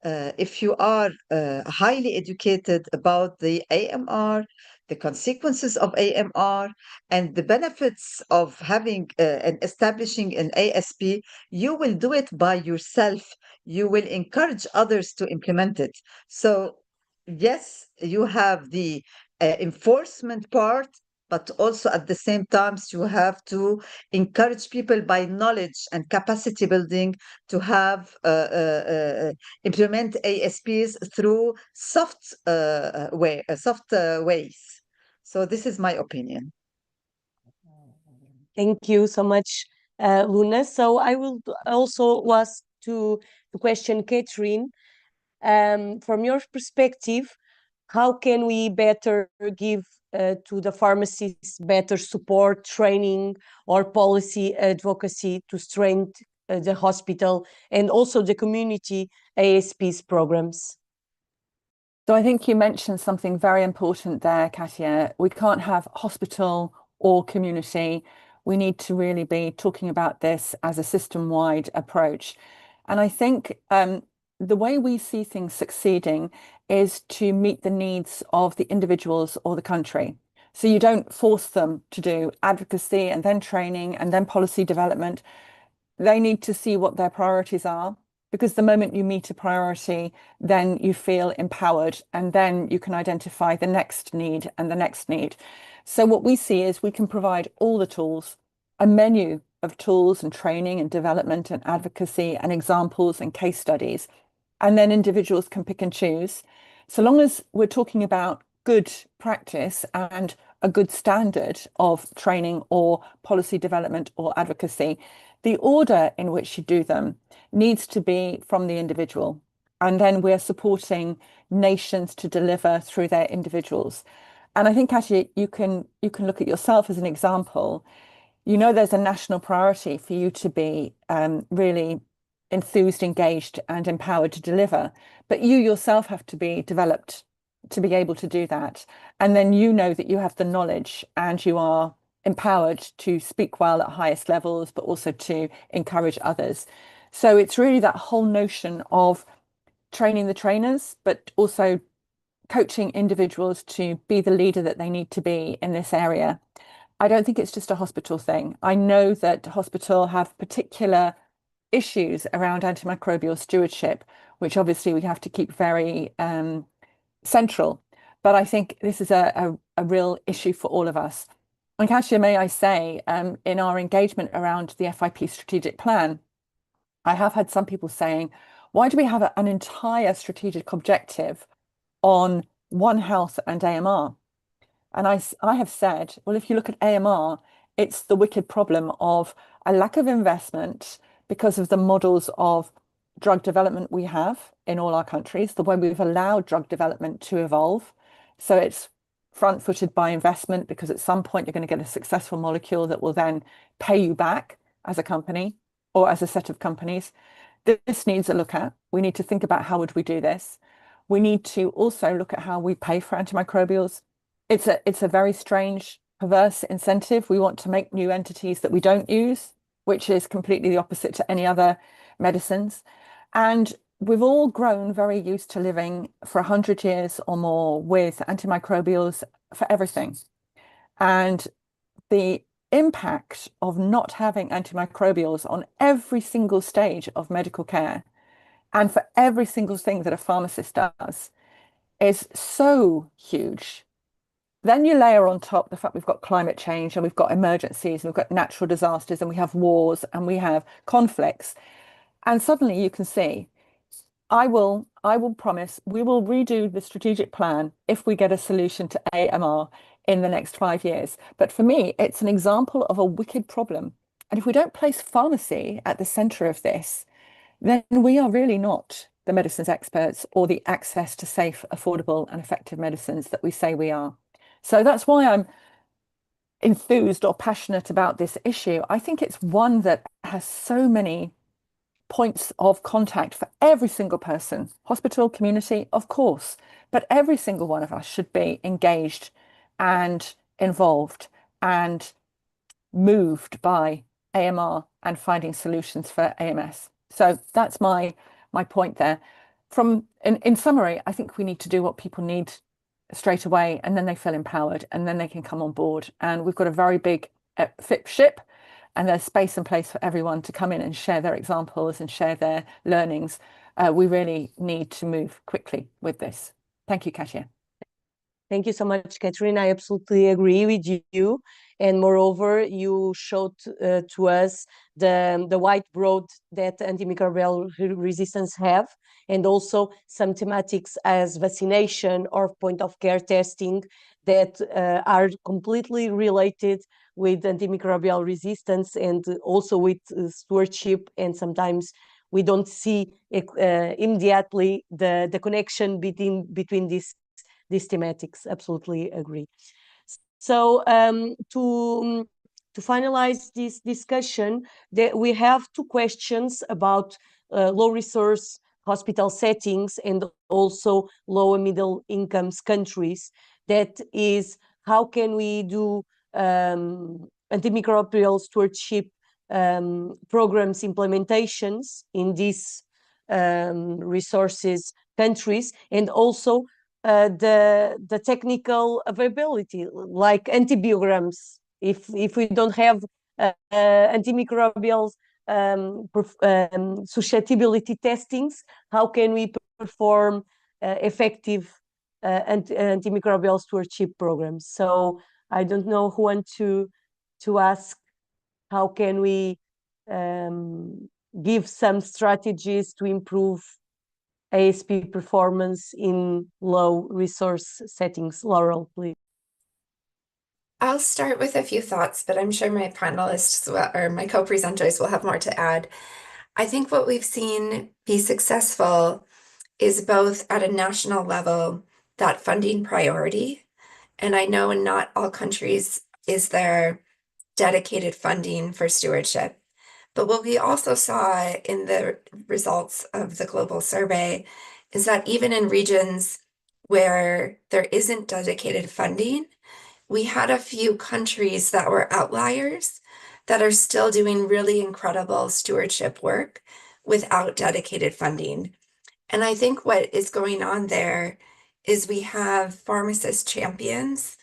S8: If you are highly educated about the AMR, the consequences of AMR, and the benefits of having and establishing an ASP, you will do it by yourself. You will encourage others to implement it. So, yes, you have the enforcement part, but also at the same time, you have to encourage people by knowledge and capacity building to have implement ASPs through soft ways. So this is my opinion.
S3: Thank you so much, Luna. So I will also ask to the question, Catherine, from your perspective, how can we better give to the pharmacists better support, training, or policy advocacy to strengthen the hospital and also the community ASPs programs?
S2: So I think you mentioned something very important there, Catia. We can't have hospital or community. We need to really be talking about this as a system-wide approach. And I think the way we see things succeeding is to meet the needs of the individuals or the country. So you don't force them to do advocacy and then training and then policy development. They need to see what their priorities are, because the moment you meet a priority, then you feel empowered, and then you can identify the next need and the next need. So what we see is we can provide all the tools, a menu of tools and training and development and advocacy and examples and case studies, and then individuals can pick and choose. So long as we're talking about good practice and a good standard of training or policy development or advocacy, the order in which you do them needs to be from the individual. And then we're supporting nations to deliver through their individuals. And I think actually you can look at yourself as an example. You know, there's a national priority for you to be really enthused, engaged, and empowered to deliver. But you yourself have to be developed to be able to do that. And then you know that you have the knowledge and you are empowered to speak well at highest levels, but also to encourage others. So it's really that whole notion of training the trainers, but also coaching individuals to be the leader that they need to be in this area. I don't think it's just a hospital thing. I know that hospital have particular issues around antimicrobial stewardship, which obviously we have to keep very central. But I think this is a real issue for all of us. And Catia, may I say, in our engagement around the FIP strategic plan, I have had some people saying, why do we have an entire strategic objective on One Health and AMR? And I have said, well, if you look at AMR, it's the wicked problem of a lack of investment because of the models of drug development we have in all our countries, the way we've allowed drug development to evolve. So it's front-footed by investment because at some point you're going to get a successful molecule that will then pay you back as a company or as a set of companies. This needs a look at. We need to think about how would we do this. We need to also look at how we pay for antimicrobials. It's a very strange, perverse incentive. We want to make new entities that we don't use, which is completely the opposite to any other medicines. And we've all grown very used to living for 100 years or more with antimicrobials for everything. And the impact of not having antimicrobials on every single stage of medical care and for every single thing that a pharmacist does is so huge. Then you layer on top the fact we've got climate change and we've got emergencies and we've got natural disasters and we have wars and we have conflicts. And suddenly you can see, I will promise we will redo the strategic plan if we get a solution to AMR in the next 5 years. But for me, it's an example of a wicked problem. And if we don't place pharmacy at the center of this, then we are really not the medicines experts or the access to safe, affordable, and effective medicines that we say we are. So that's why I'm enthused or passionate about this issue. I think it's one that has so many points of contact for every single person, hospital, community, of course, but every single one of us should be engaged and involved and moved by AMR and finding solutions for AMS. So that's my point there. In summary, I think we need to do what people need straight away, and then they feel empowered, and then they can come on board. And we've got a very big FIP ship, and there's space and place for everyone to come in and share their examples and share their learnings. We really need to move quickly with this. Thank you, Catia.
S3: Thank you so much, Catherine. I absolutely agree with you. And moreover, you showed to us the wide road that antimicrobial resistance have, and also some thematics as vaccination or point of care testing that are completely related with antimicrobial resistance and also with stewardship. And sometimes we don't see immediately the connection between these thematics. Absolutely agree. So to finalize this discussion, we have two questions about low resource hospital settings and also low and middle incomes countries. That is, how can we do antimicrobial stewardship programs implementations in these resources countries, and also the technical availability, like antibiograms. If we don't have antimicrobial susceptibility testings, how can we perform effective antimicrobial stewardship programs? So I don't know who wants to ask, how can we give some strategies to improve ASP performance in low resource settings? Laurel, please.
S9: I'll start with a few thoughts, but I'm sure my panelists or my co-presenters will have more to add. I think what we've seen be successful is both at a national level, that funding priority. And I know in not all countries is there dedicated funding for stewardship. But what we also saw in the results of the global survey is that even in regions where there isn't dedicated funding, we had a few countries that were outliers that are still doing really incredible stewardship work without dedicated funding. And I think what is going on there is we have pharmacist champions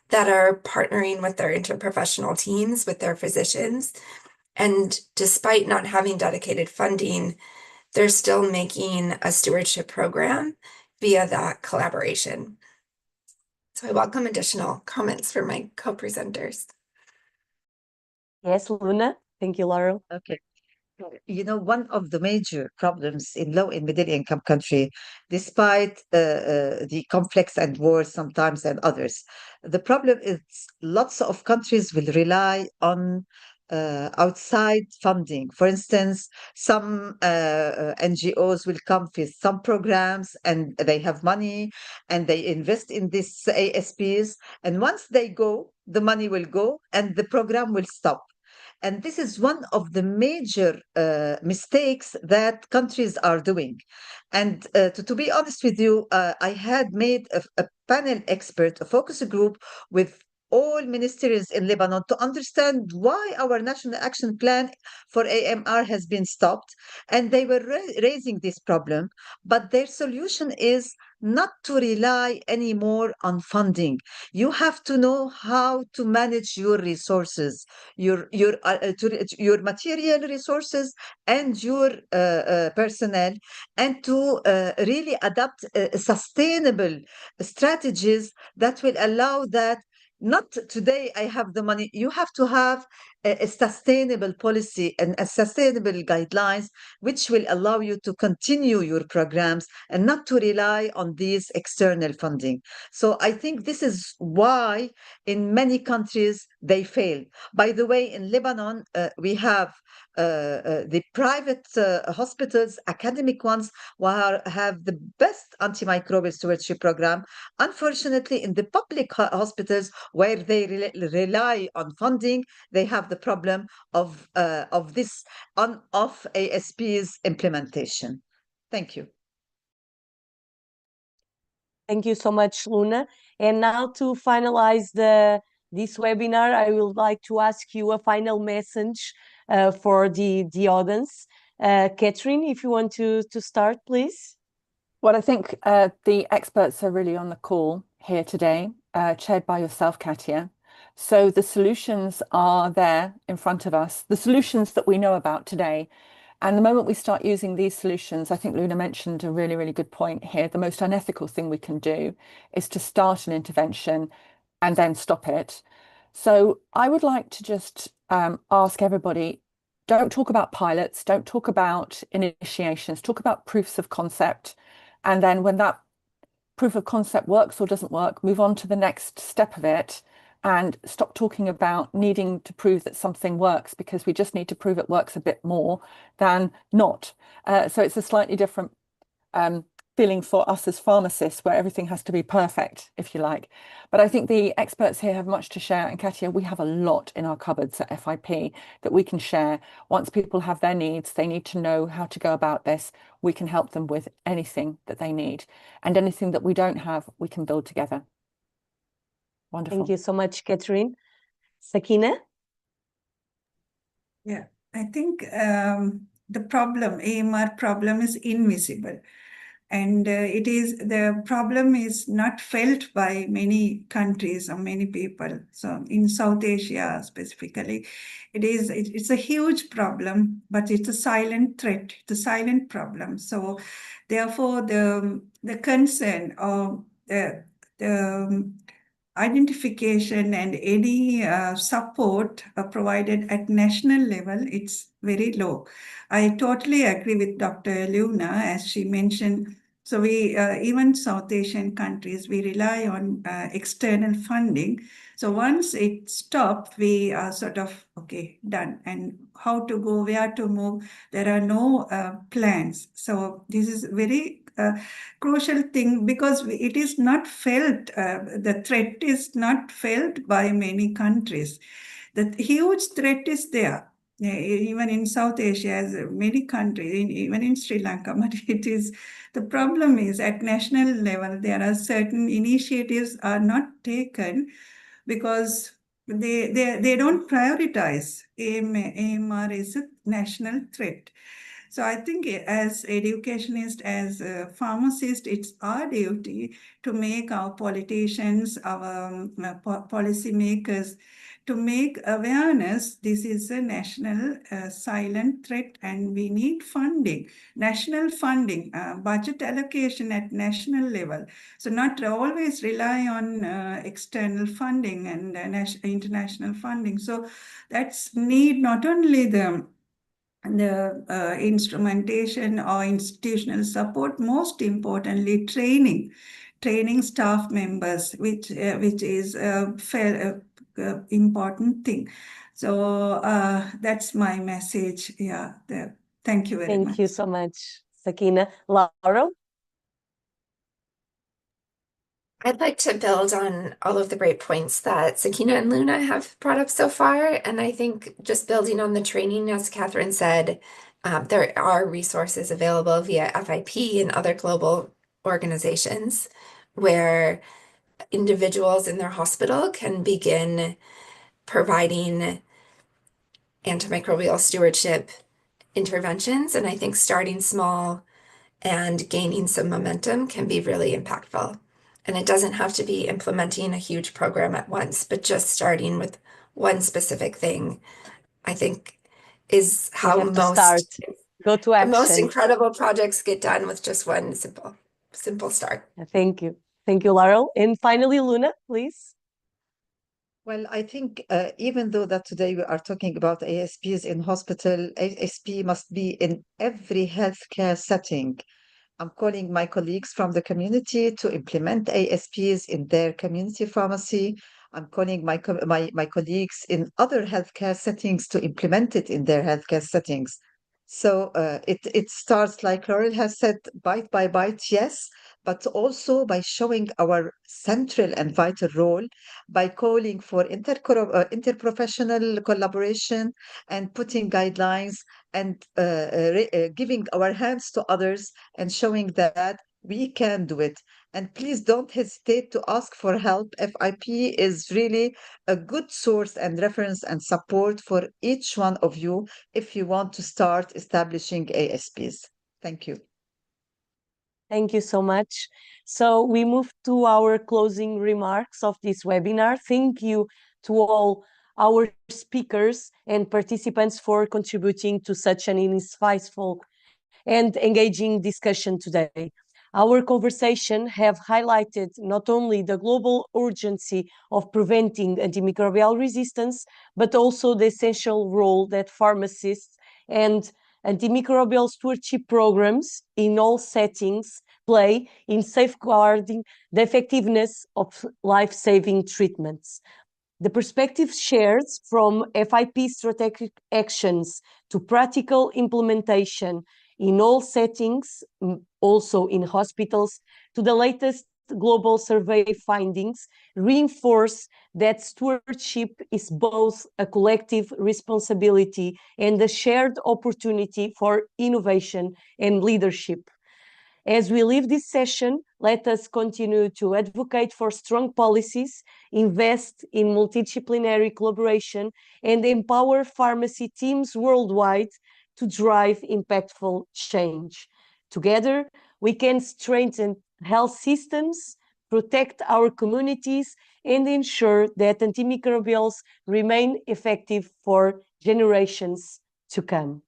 S9: that are partnering with their interprofessional teams, with their physicians, And despite not having dedicated funding, they're still making a stewardship program via that collaboration. So I welcome additional comments from my co-presenters.
S3: Yes, Luna. Thank you, Laurel.
S8: Okay. You know, one of the major problems in low and middle income country, despite the conflicts and wars sometimes and others, the problem is lots of countries will rely on outside funding. For instance, some NGOs will come with some programs and they have money and they invest in these ASPs. And once they go, the money will go and the program will stop. And this is one of the major mistakes that countries are doing. And to be honest with you, I had made a panel expert, a focus group with all ministries in Lebanon to understand why our national action plan for AMR has been stopped. And they were raising this problem, but their solution is not to rely anymore on funding. You have to know how to manage your resources, your material resources and your personnel, and to really adopt sustainable strategies that will allow that. Not today I have the money. You have to have a sustainable policy and a sustainable guidelines which will allow you to continue your programs and not to rely on these external funding. So I think this is why in many countries they fail. By the way, in Lebanon, we have the private hospitals, academic ones, have the best antimicrobial stewardship program. Unfortunately, in the public hospitals where they rely on funding, they have the problem of this on-off ASPs implementation. Thank you.
S3: Thank you so much, Luna. And now to finalize this webinar, I would like to ask you a final message for the audience. Catherine, if you want to start, please.
S2: Well, I think the experts are really on the call here today, chaired by yourself, Catia. So the solutions are there in front of us, the solutions that we know about today. And the moment we start using these solutions, I think Luna mentioned a really, really good point here. The most unethical thing we can do is to start an intervention and then stop it. So I would like to just ask everybody, don't talk about pilots, don't talk about initiations, talk about proofs of concept. And then when that proof of concept works or doesn't work, move on to the next step of it and stop talking about needing to prove that something works, because we just need to prove it works a bit more than not. So it's a slightly different feeling for us as pharmacists, where everything has to be perfect, if you like. But I think the experts here have much to share. And Catia, we have a lot in our cupboards at FIP that we can share. Once people have their needs, they need to know how to go about this. We can help them with anything that they need. And anything that we don't have, we can build together. Wonderful.
S3: Thank you so much, Catherine. Sakeena?
S7: Yeah, I think the problem, AMR problem, is invisible. And the problem is not felt by many countries or many people. So in South Asia specifically, it's a huge problem, but it's a silent threat, it's a silent problem. So therefore the concern or the identification and any support provided at national level, it's very low. I totally agree with Dr. Luna, as she mentioned. So we, even South Asian countries, we rely on external funding. So once it stops, we are sort of, okay, done. And how to go, where to move, there are no plans. So this is very crucial thing, because it is not felt, the threat is not felt by many countries. The huge threat is there. Even in South Asia, as many countries, even in Sri Lanka, but the problem is at national level, there are certain initiatives are not taken because they don't prioritize AMR is a national threat. So I think as educationists, as pharmacists, it's our duty to make our politicians, our policy makers to make awareness this is a national silent threat and we need funding, national funding, budget allocation at national level. So not always rely on external funding and international funding. So that's need not only the instrumentation or institutional support, most importantly, training staff members, which is a fair important thing. So that's my message. Yeah, thank you very much.
S3: Thank you so much, Sakeena. Laurel?
S9: I'd like to build on all of the great points that Sakeena and Luna have brought up so far. And I think just building on the training, as Catherine said, there are resources available via FIP and other global organizations where individuals in their hospital can begin providing antimicrobial stewardship interventions. And I think starting small and gaining some momentum can be really impactful. And it doesn't have to be implementing a huge program at once, but just starting with one specific thing, I think, is how
S3: Go to action.
S9: most incredible projects get done, with just one simple start.
S3: Thank you. Thank you, Laurel. And finally, Luna, please.
S8: Well, I think even though that today we are talking about ASPs in hospital, ASP must be in every healthcare setting. I'm calling my colleagues from the community to implement ASPs in their community pharmacy. I'm calling my colleagues in other healthcare settings to implement it in their healthcare settings. So it starts, like Laurel has said, bite by bite, yes, but also by showing our central and vital role, by calling for interprofessional collaboration and putting guidelines and giving our hands to others and showing that we can do it. And please don't hesitate to ask for help. FIP is really a good source and reference and support for each one of you if you want to start establishing ASPs. Thank you.
S3: Thank you so much. So we move to our closing remarks of this webinar. Thank you to all our speakers and participants for contributing to such an insightful and engaging discussion today. Our conversation have highlighted not only the global urgency of preventing antimicrobial resistance, but also the essential role that pharmacists and antimicrobial stewardship programs in all settings play in safeguarding the effectiveness of life-saving treatments. The perspectives shared from FIP strategic actions to practical implementation in all settings, also in hospitals, to the latest global survey findings, reinforce that stewardship is both a collective responsibility and a shared opportunity for innovation and leadership. As we leave this session, let us continue to advocate for strong policies, invest in multidisciplinary collaboration, and empower pharmacy teams worldwide to drive impactful change. Together, we can strengthen health systems, protect our communities, and ensure that antimicrobials remain effective for generations to come.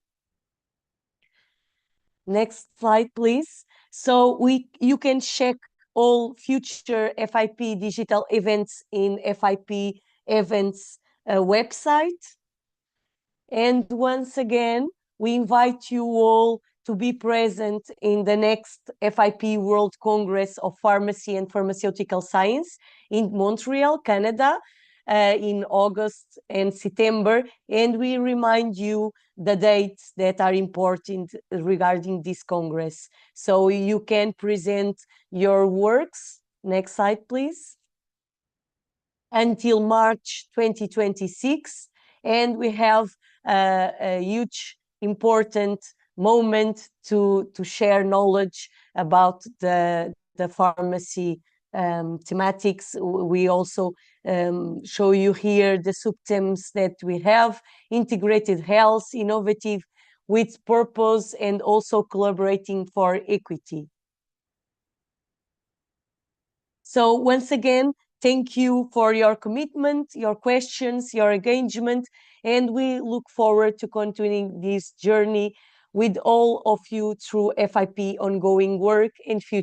S3: Next slide, please. So you can check all future FIP digital events in FIP events website. And once again, we invite you all to be present in the next FIP World Congress of Pharmacy and Pharmaceutical Science in Montreal, Canada, in August and September. And we remind you the dates that are important regarding this Congress. So you can present your works. Next slide, please. Until March 2026. And we have a huge, important moment to share knowledge about the pharmacy thematics. We also show you here the subthemes that we have: integrated health, innovative with purpose, and also collaborating for equity. So once again, Thank you for your commitment, your questions, your engagement, and we look forward to continuing this journey with all of you through FIP ongoing work and future